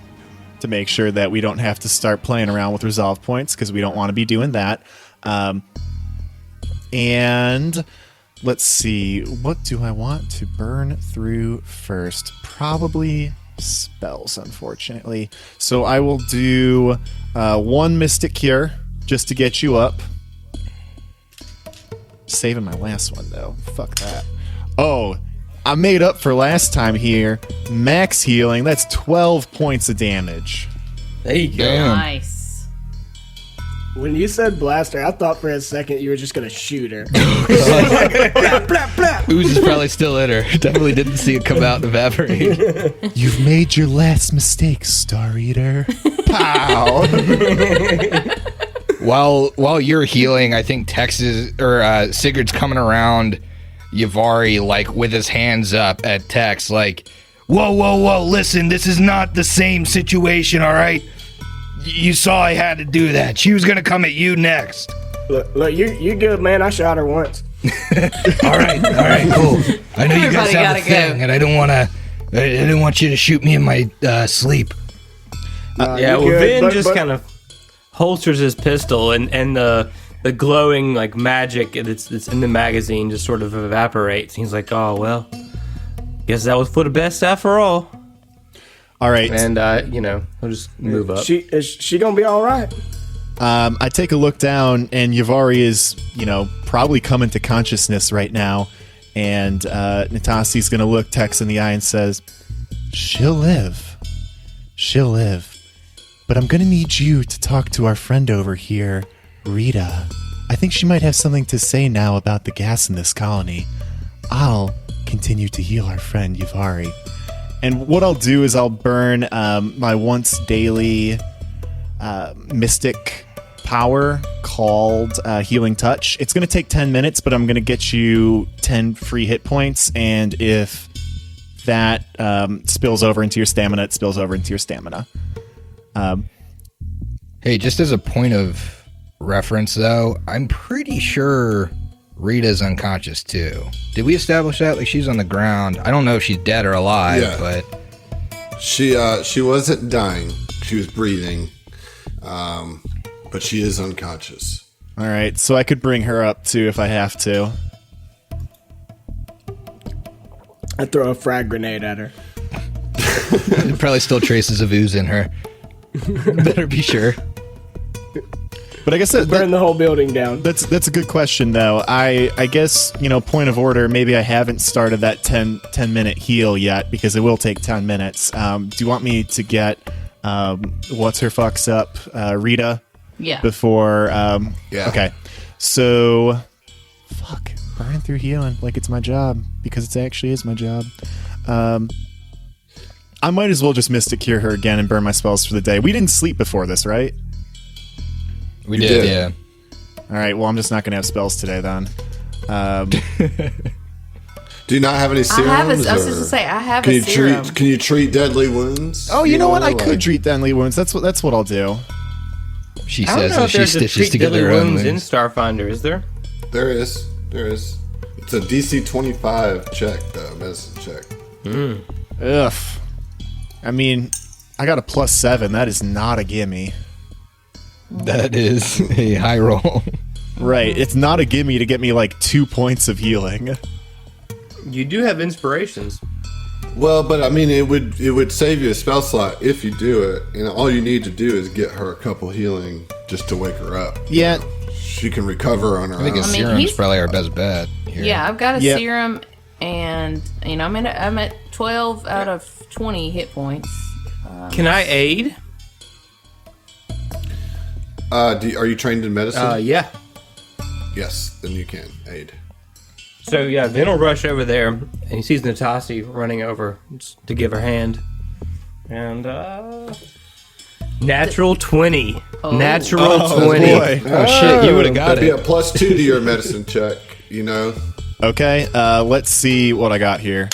to make sure that we don't have to start playing around with resolve points because we don't want to be doing that. And let's see, what do I want to burn through first? Probably spells, unfortunately. So I will do 1 Mystic Cure just to get you up. Saving my last one, though. Fuck that. Oh, I made up for last time here. Max healing, that's 12 points of damage. There you go. Damn. Nice. When you said blaster, I thought for a second you were just gonna shoot her. Ooze is probably still in her. Definitely didn't see it come out and evaporate. You've made your last mistake, Star Eater. Pow! While you're healing, I think Sigurd's coming around Yavari with his hands up at Tex, whoa, listen, this is not the same situation, all right? You saw I had to do that. She was gonna come at you next. Look, you're good, man. I shot her once. All right, cool. I know you guys Everybody have a gotta thing, go. and I didn't want you to shoot me in my sleep. Yeah, you're well, good, Vin but- just but- kind of holsters his pistol, and the glowing magic that's in the magazine just sort of evaporates. He's like, "Oh well, guess that was for the best after all." All right. And he'll just move up. Is she gonna be all right? I take a look down, and Yavari is, probably coming to consciousness right now. And Natasi's going to look Tex in the eye and says, She'll live. But I'm going to need you to talk to our friend over here, Rida. I think she might have something to say now about the gas in this colony. I'll continue to heal our friend, Yavari. And what I'll do is I'll burn my once daily mystic power called Healing Touch. It's going to take 10 minutes, but I'm going to get you 10 free hit points. And if that spills over into your stamina, it spills over into your stamina. Hey, just as a point of reference, though, I'm pretty sure Rita's unconscious, too. Did we establish that? She's on the ground. I don't know if she's dead or alive, Yeah. but... She wasn't dying. She was breathing. But she is unconscious. All right, so I could bring her up, too, if I have to. I throw a frag grenade at her. There's probably still traces of ooze in her. Better be sure. But I guess Burn the whole building down. That's a good question, though. I guess, point of order, maybe I haven't started that 10-minute heal yet, because it will take 10 minutes. Do you want me to get, what's her fucks up, Rita? Yeah. Before, Yeah. Okay. So, fuck. Burning through healing like it's my job, because it actually is my job. I might as well just Mystic Cure her again and burn my spells for the day. We didn't sleep before this, right? We You did, did. yeah. All right, well, I'm just not going to have spells today, then. Do you not have any I serums? have a, I was just or gonna say I have can a you serum. treat? Can you treat deadly wounds? Oh, you know what? I like- could treat deadly wounds. That's what I'll do. She I don't says know that if she there's a stitches treat together deadly her own wounds in wounds. Starfinder, is there? There is. It's a DC 25 check, though, medicine check. Ugh. I mean, I got a +7. That is not a gimme. That is a high roll. Right. It's not a gimme to get me 2 points of healing. You do have inspirations. Well, but I mean, it would save you a spell slot if you do it, and all you need to do is get her a couple healing just to wake her up. Yeah. She can recover on her I think own. a serum's probably our best bet here. Yeah, I've got a Yep. serum, and I'm at 12 out of 20 hit points. Can I aid? Are you trained in medicine? Yeah. Yes, then you can aid. So yeah, Vin will rush over there, and he sees Natasi running over to give her hand, and natural 20, natural 20. Boy. Oh, shit, you would have got That'd be it. a +2 to your medicine check. You know. Okay, let's see what I got here.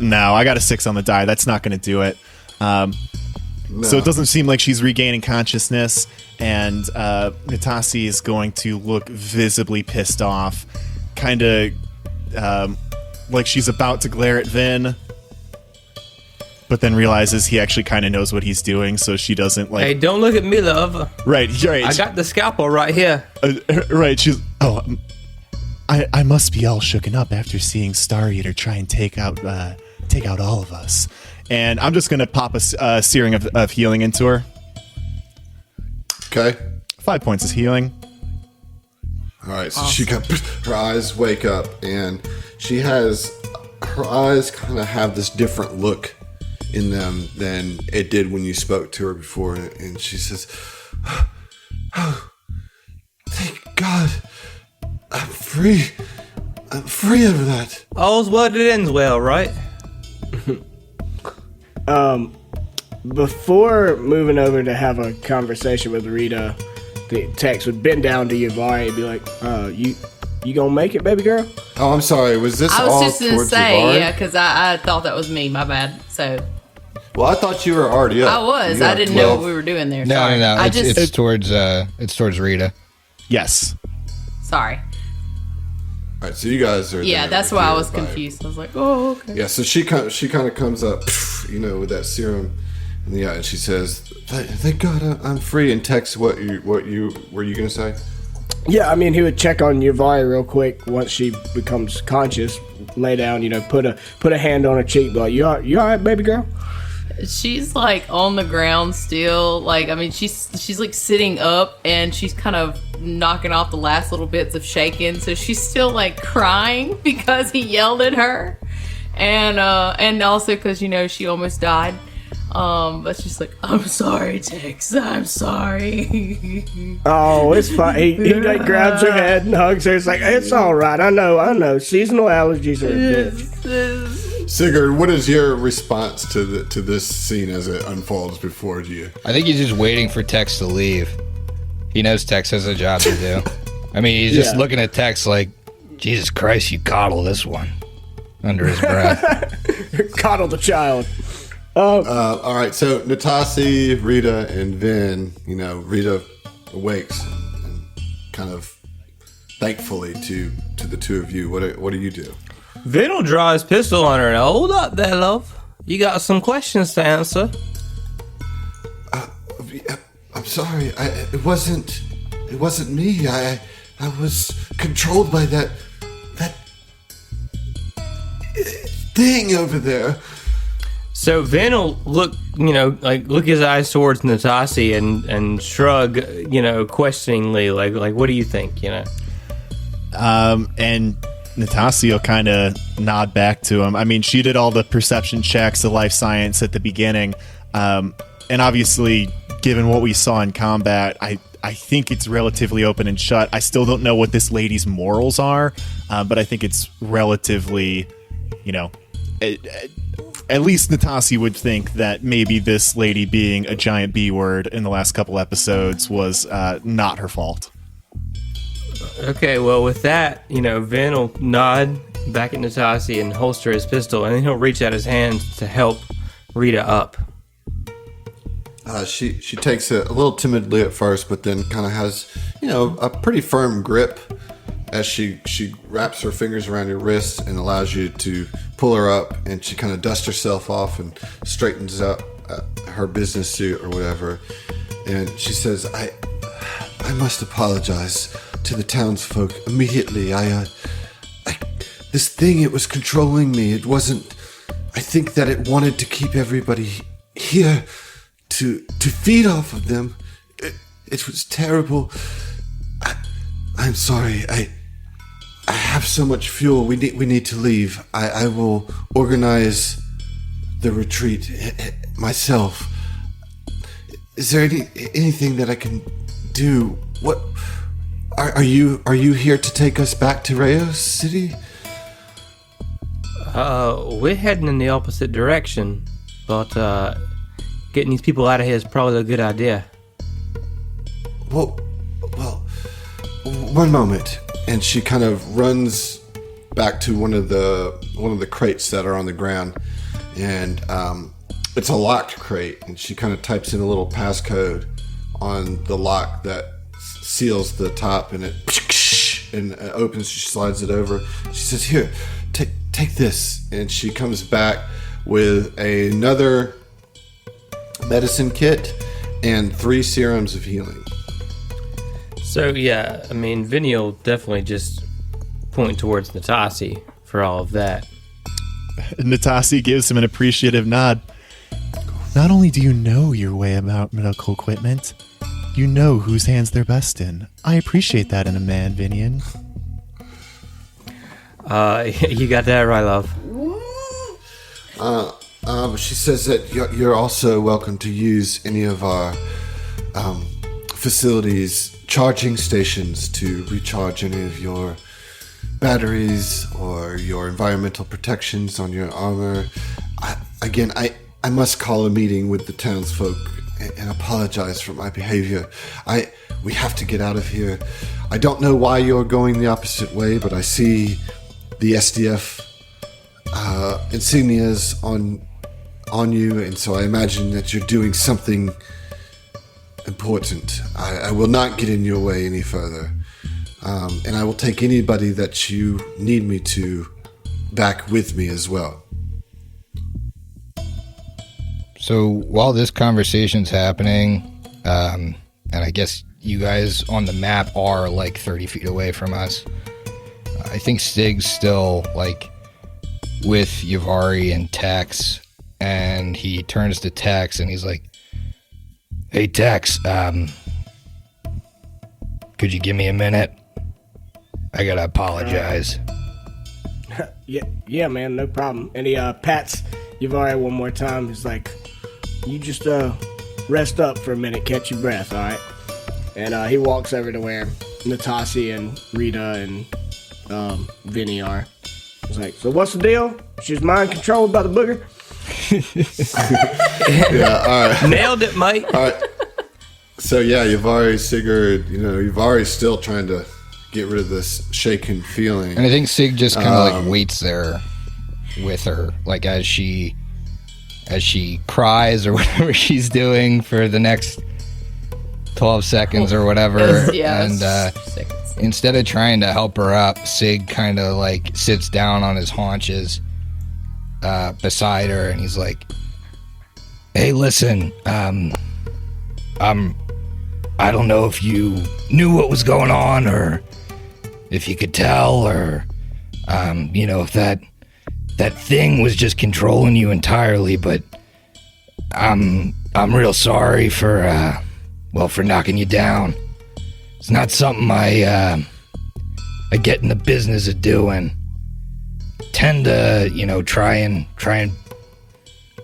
No, I got a 6 on the die. That's not going to do it. So it doesn't seem like she's regaining consciousness, and Natasi is going to look visibly pissed off, kind of like she's about to glare at Vin, but then realizes he actually kind of knows what he's doing, so she doesn't like. Hey, don't look at me, love. Right. I got the scalpel right here. Right. She's. Oh, I must be all shooken up after seeing Star Eater try and take out all of us. And I'm just gonna pop a searing of healing into her. Okay. 5 points is healing. All right. So she got her eyes wake up, and her eyes kind of have this different look in them than it did when you spoke to her before, and she says, "Oh, thank God, I'm free. I'm free of that." All's well that ends well, right? Before moving over to have a conversation with Rita, the Tex would bend down to Yavari and be like, you gonna make it, baby girl?" Oh, I'm sorry. Was this I all was just gonna towards say, Yavari? yeah, because I thought that was me. My bad. So Well, I thought you were already up. I was. You I got didn't know 12. what we were doing there. No, Sorry. no, no. I It's towards Rita. Yes. Sorry. All right, so you guys are. Yeah, there that's with why I your was fire. confused. I was like, oh, okay. Yeah, so she kind of comes up, with that serum, and yeah, and she says, "Thank God I'm free." And Tex, what you were you gonna say? Yeah, I mean, he would check on Yavari real quick once she becomes conscious, lay down, put a hand on her cheek, be like, you all right, baby girl? She's like on the ground still. Like, I mean, she's like sitting up, and she's kind of knocking off the last little bits of shaking. So she's still like crying because he yelled at her, and also because she almost died. But she's like, "I'm sorry, Tex. I'm sorry." Oh, it's fine. He like grabs her head and hugs her. It's like, it's all right. I know. Seasonal allergies are a bitch. Sigurd, what is your response to this scene as it unfolds before you? I think he's just waiting for Tex to leave. He knows Tex has a job to do. I mean, he's just looking at Tex like, Jesus Christ, you coddle this one, under his breath. Coddle the child. All right, so Natasi, Rita, and Vin, Rita awakes and kind of thankfully to the two of you. What do you do? Vin will draw his pistol on her and hold up there, love. You got some questions to answer. I'm sorry. It wasn't me. I was controlled by that thing over there. So Vin will look, look his eyes towards Natasi and shrug, questioningly, like, what do you think, And Natasi will kind of nod back to him. I mean, she did all the perception checks, the life science at the beginning. And obviously, given what we saw in combat, I think it's relatively open and shut. I still don't know what this lady's morals are, but I think it's relatively, at least Natasi would think that maybe this lady being a giant B word in the last couple episodes was not her fault. Okay, well, with that, Vin will nod back at Natasi and holster his pistol, and then he'll reach out his hand to help Rita up. She takes it a little timidly at first, but then kind of has, a pretty firm grip as she wraps her fingers around your wrists and allows you to pull her up, and she kind of dusts herself off and straightens up her business suit or whatever. And she says, I must apologize to the townsfolk immediately. This thing, it was controlling me. It wasn't think that it wanted to keep everybody here to feed off of them. It was terrible. I'm sorry. I have so much fuel. We need to leave. I will organize the retreat myself. Is there anything that I can do? What are you here to take us back to Rayos City? We're heading in the opposite direction, but getting these people out of here is probably a good idea. Well, one moment. And she kind of runs back to one of the crates that are on the ground, and it's a locked crate. And she kind of types in a little passcode on the lock that seals the top, and it opens. She slides it over. She says, "Here, take this." And she comes back with another medicine kit and 3 serums of healing. So, yeah, I mean, Vinny will definitely just point towards Natasi for all of that. Natasi gives him an appreciative nod. Not only do you know your way about medical equipment, you know whose hands they're best in. I appreciate that in a man, Vinian. You got that right, love. She says that you're also welcome to use any of our facilities, charging stations, to recharge any of your batteries or your environmental protections on your armor. I must call a meeting with the townsfolk and apologize for my behavior. We have to get out of here. I don't know why you're going the opposite way, but I see the STF insignias on you, and so I imagine that you're doing something important. I will not get in your way any further, and I will take anybody that you need me to back with me as well. So while this conversation's happening, and I guess you guys on the map are like 30 feet away from us, I think Stig's still like with Yavari and Tex, and he turns to Tex and he's like, "Hey Tex, could you give me a minute? I gotta apologize." Yeah, man, no problem. And he pats Yavari one more time. He's like, "You just rest up for a minute, catch your breath, all right?" And he walks over to where Natasi and Rita and Vinny are. He's like, "So what's the deal? She's mind controlled by the booger?" Yeah, all right. Nailed it, Mike. All right. So yeah, Yavari, Sigurd, Yavari's still trying to get rid of this shaken feeling. And I think Sig just kind of like waits there with her, like as she cries or whatever she's doing for the next 12 seconds or whatever. Yeah, and seconds. Instead of trying to help her up, Sig kind of like sits down on his haunches beside her, and he's like, "Hey, listen, I don't know if you knew what was going on, or if you could tell, or if that thing was just controlling you entirely, but I'm real sorry for knocking you down. It's not something I get in the business of doing. Tend to, try and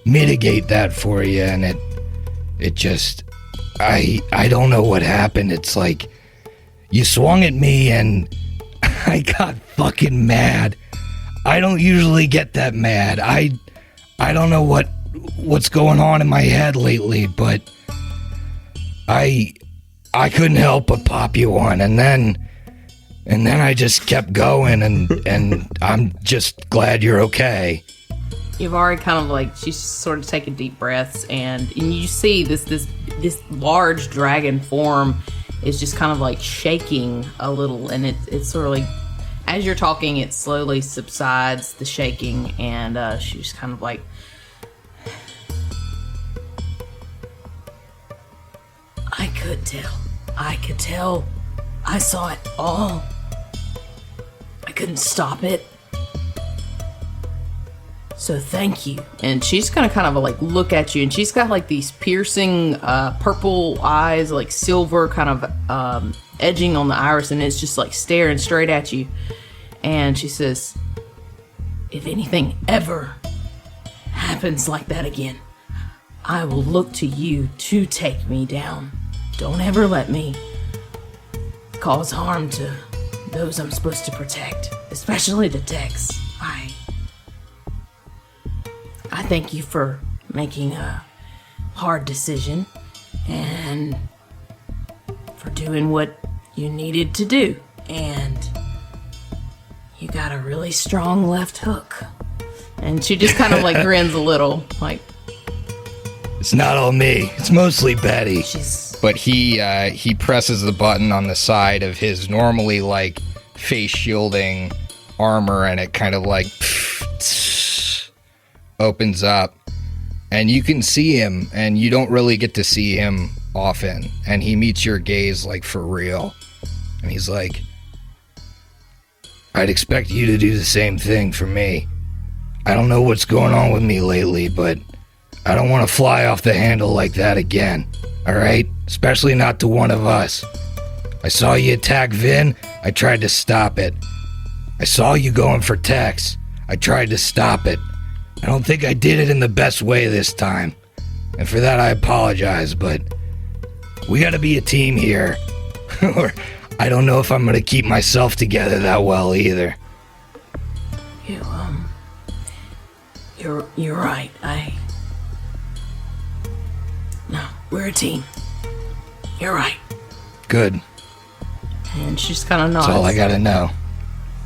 mitigate that for you, and it just, I don't know what happened. It's like you swung at me and I got fucking mad. I don't usually get that mad. I don't know what's going on in my head lately, but I couldn't help but pop you one, and then I just kept going, and I'm just glad you're okay." Yavari kind of like, she's sort of taking deep breaths, and you see this large dragon form is just kind of like shaking a little, and it's sort of like, as you're talking, it slowly subsides, the shaking, and she's kind of like, I could tell. I saw it all. I couldn't stop it. So thank you. And she's gonna kind of like look at you, and she's got like these piercing purple eyes, like silver kind of edging on the iris, and it's just like staring straight at you. And she says, if anything ever happens like that again, I will look to you to take me down. Don't ever let me cause harm to those I'm supposed to protect, especially the Tex. I thank you for making a hard decision and for doing what you needed to do. And you got a really strong left hook. And she just kind of like grins a little, like, It's not all me. It's mostly Betty. she's But he presses the button on the side of his normally like face shielding armor, and it kind of like opens up, and you can see him, and you don't really get to see him often, and he meets your gaze like for real, and he's like, I'd expect you to do the same thing for me. I don't know what's going on with me lately, but I don't want to fly off the handle like that again. All right? Especially not to one of us. I saw you attack Vin. I tried to stop it. I saw you going for Tex. I tried to stop it. I don't think I did it in the best way this time. And for that, I apologize, but we gotta be a team here. Or I don't know if I'm gonna keep myself together that well either. You're right. No, we're a team. You're right. Good. And she just kind of nods. That's all I gotta know.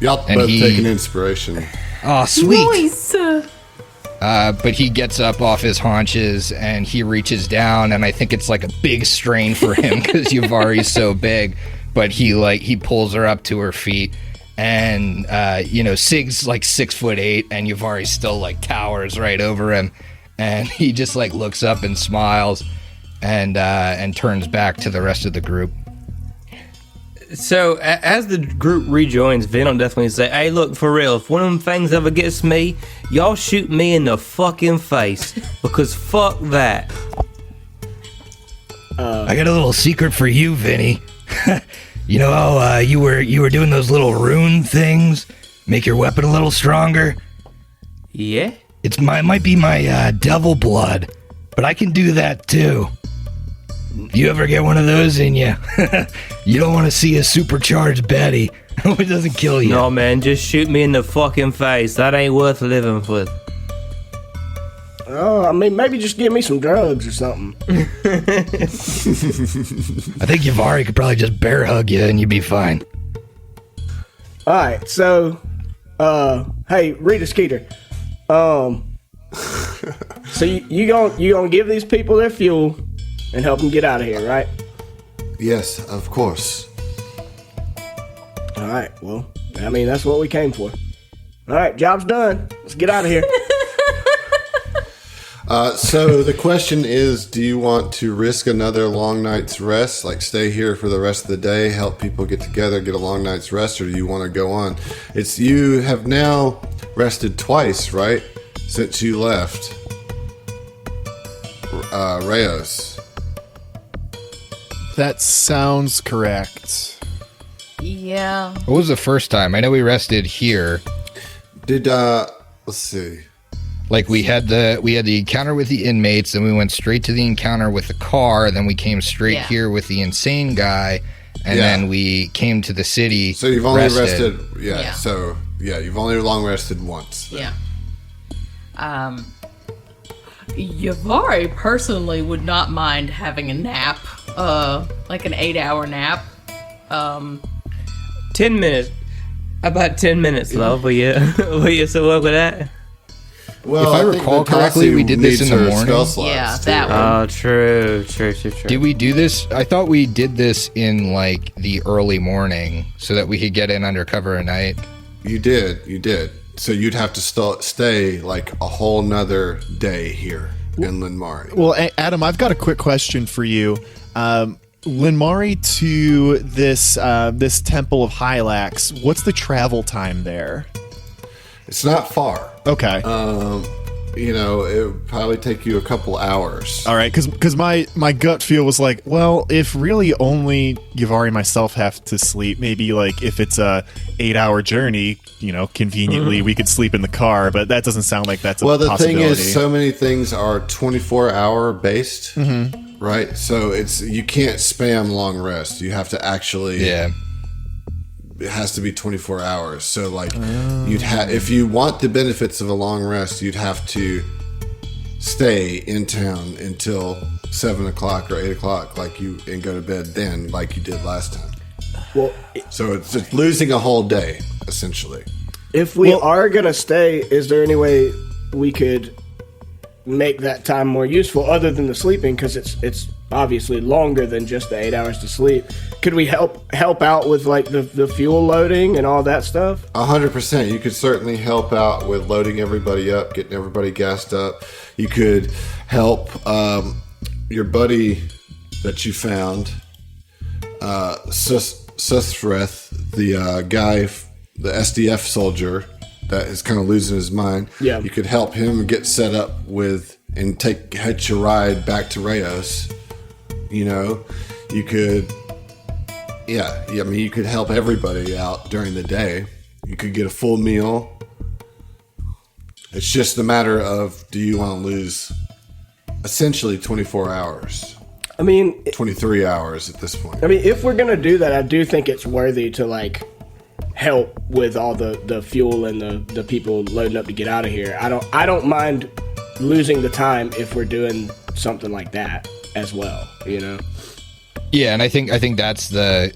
Y'all And both he- taking inspiration. Oh, sweet. Nice. But he gets up off his haunches and he reaches down, and I think it's like a big strain for him because Yavari's so big. But he pulls her up to her feet, and Sig's like 6'8", and Yavari still like towers right over him, and he just like looks up and smiles, and turns back to the rest of the group. So, as the group rejoins, Vin will definitely say, hey, look, for real, if one of them things ever gets me, y'all shoot me in the fucking face, because fuck that. I got a little secret for you, Vinny. You know how you were doing those little rune things, make your weapon a little stronger? Yeah? It might be my devil blood, but I can do that too. You ever get one of those in you? You don't want to see a supercharged Betty. It doesn't kill you. No, man, just shoot me in the fucking face. That ain't worth living for. Oh, I mean, maybe just give me some drugs or something. I think Yavari could probably just bear hug you and you'd be fine. All right, so, hey, Rita Skeeter, so you gonna give these people their fuel and help them get out of here, right? Yes, of course. All right, well, I mean, that's what we came for. All right, job's done. Let's get out of here. So the question is, do you want to risk another long night's rest, like stay here for the rest of the day, help people get together, get a long night's rest, or do you want to go on? You have now rested twice, right? Since you left Rayos. That sounds correct. Yeah. What was the first time? I know we rested here. Let's see. Like we had the encounter with the inmates, then we went straight to the encounter with the car, then we came straight here with the insane guy, and then we came to the city. So you've only rested Yeah. So you've only long rested once. Yeah. Yavari personally would not mind having a nap, like an 8-hour nap. 10 minutes. About 10 minutes, love. Will you still work with that? Well, If I recall correctly, we did this in the morning. Yeah, that one. Oh, true. Did we do this? I thought we did this in like the early morning so that we could get in under cover at night. You did. So you'd have to stay like a whole nother day here in Linmari. Well, Adam, I've got a quick question for you. Linmari to this Temple of Hylax, what's the travel time there? It's not far. Okay. It would probably take you a couple hours. All right, because my gut feel was like, well, if really only Yavari and myself have to sleep, maybe like if it's a 8-hour journey, conveniently we could sleep in the car, but that doesn't sound like that's a Well, the possibility. thing is, so many things are 24-hour based, right? So you can't spam long rest. You have to actually... Yeah. It has to be 24 hours. So, like, if you want the benefits of a long rest, you'd have to stay in town until 7 o'clock or 8 o'clock, and go to bed then, like you did last time. Well, So it's just losing a whole day, essentially. if we are gonna stay, is there any way we could make that time more useful other than the sleeping? Because it's obviously longer than just the 8 hours to sleep. Could we help out with like the fuel loading and all that stuff? 100%. You could certainly help out with loading everybody up, getting everybody gassed up. You could help your buddy that you found, Susreth, the guy, the SDF soldier that is kind of losing his mind. Yeah. You could help him get set up with and hitch a ride back to Rayos. You could... Yeah, I mean, you could help everybody out during the day. You could get a full meal. It's just a matter of, do you want to lose essentially 24 hours? 23 hours at this point. If we're gonna do that, I do think it's worthy to like help with all the fuel and the people loading up to get out of here. I don't mind losing the time if we're doing something like that as well. Yeah, and I think that's we're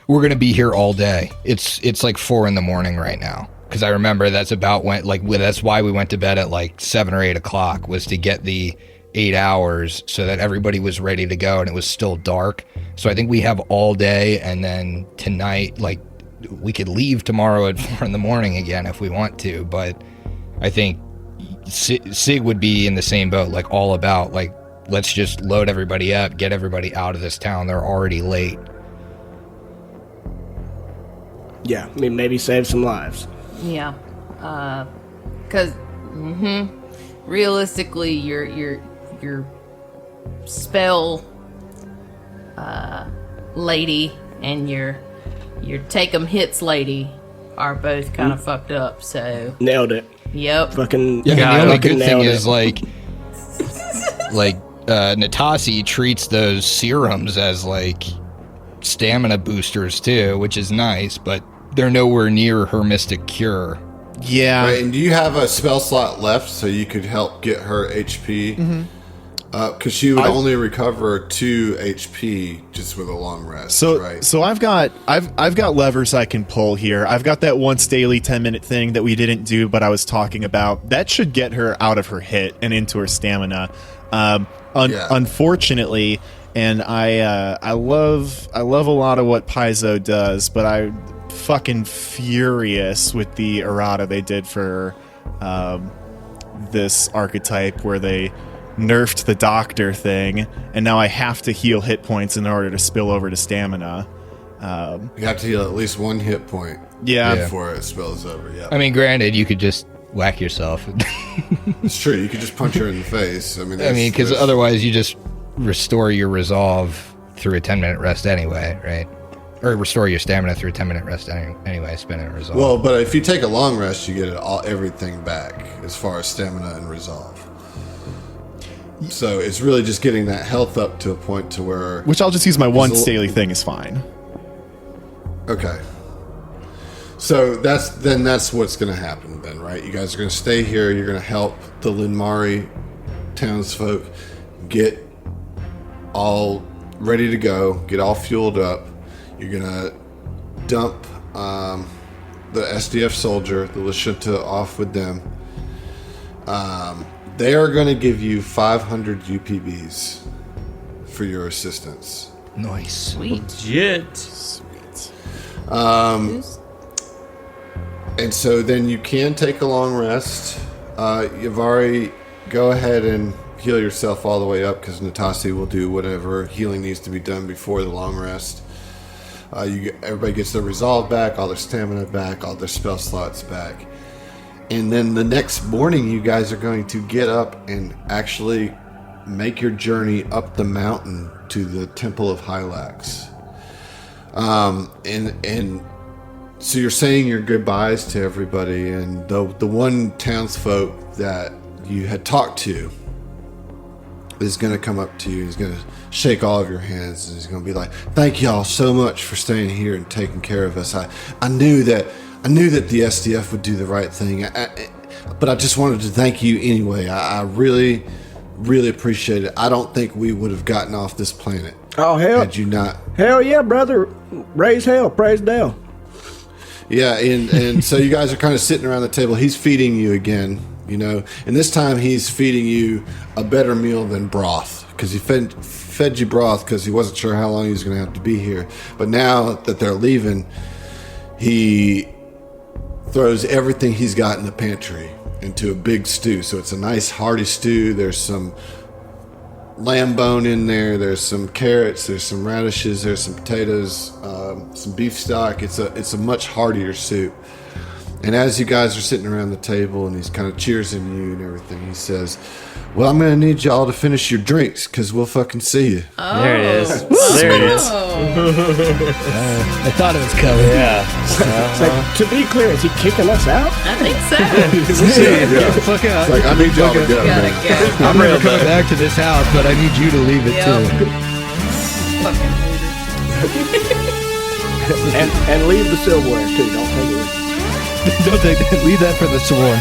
gonna be here all day. It's like 4 a.m. right now, because I remember that's why we went to bed at like 7 or 8 o'clock, was to get the 8 hours so that everybody was ready to go and it was still dark. So I think we have all day, and then tonight, like, we could leave tomorrow at 4 a.m. again if we want to. But I think Sig would be in the same boat, like all about like, let's just load everybody up, get everybody out of this town. They're already late. Yeah, maybe save some lives. Yeah, because realistically, your spell lady and your take 'em hits lady are both kind of fucked up. So Nailed it. yep. Fucking Yeah, the only good thing nailed is it. like Natasi treats those serums as like stamina boosters too, which is nice, but they're nowhere near her mystic cure. Yeah. Right, and do you have a spell slot left so you could help get her HP? Because she would only recover 2 HP just with a long rest. So I've got levers I can pull here. I've got that once daily 10-minute thing that we didn't do, but I was talking about. That should get her out of her hit and into her stamina. Unfortunately, and I love a lot of what Paizo does, but I'm fucking furious with the errata they did for this archetype, where they nerfed the doctor thing, and now I have to heal hit points in order to spill over to stamina. you have to heal at least 1 hit point before it spills over. Yeah, I mean, granted, you could just whack yourself. it's true. You could just punch her in the face. Because otherwise you just restore your resolve through a 10-minute rest anyway, right? Or restore your stamina through a 10-minute rest anyway, spending a resolve. Well, but if you take a long rest, you get everything back as far as stamina and resolve. So it's really just getting that health up to a point to where... Which I'll just use my once daily thing is fine. Okay. So that's what's going to happen then, right? You guys are going to stay here. You're going to help the Linmari townsfolk get all ready to go, get all fueled up. You're going to dump the SDF soldier, the Lashunta, off with them. They are going to give you 500 UPBs for your assistance. Nice. Sweet. Legit. And so then you can take a long rest. Yavari, go ahead and heal yourself all the way up, because Natasi will do whatever healing needs to be done before the long rest. Everybody gets their resolve back, all their stamina back, all their spell slots back. And then the next morning, you guys are going to get up and actually make your journey up the mountain to the Temple of Hylax. And so you're saying your goodbyes to everybody, and the one townsfolk that you had talked to is going to come up to you. He's going to shake all of your hands, and he's going to be like, "Thank y'all so much for staying here and taking care of us. I knew that the STF would do the right thing, but I just wanted to thank you anyway. I really, really appreciate it. I don't think we would have gotten off this planet Oh, hell. had you not." Hell yeah, brother. Raise hell. Praise Dale. Yeah, and so you guys are kind of sitting around the table. He's feeding you again, you know, and this time he's feeding you a better meal than broth, because he fed you broth because he wasn't sure how long he was going to have to be here. But now that they're leaving, he throws everything he's got in the pantry into a big stew. So it's a nice hearty stew. There's some lamb bone in there, there's some carrots, there's some radishes, there's some potatoes, some beef stock. It's a much heartier soup. And as you guys are sitting around the table and he's kind of cheersing you and everything, he says, "Well, I'm gonna need y'all to finish your drinks because we'll fucking see you." There it is. There it is. I thought it was coming. Yeah. It's like, to be clear, is he kicking us out? I think so. Get the fuck out. It's like, I need y'all to go, Gotta man. go. I'm never coming back to this house, but I need you to leave it Yep. too. Fucking haters. And leave the silverware, too. Don't take it with you. Don't take that. Leave that for the swarm.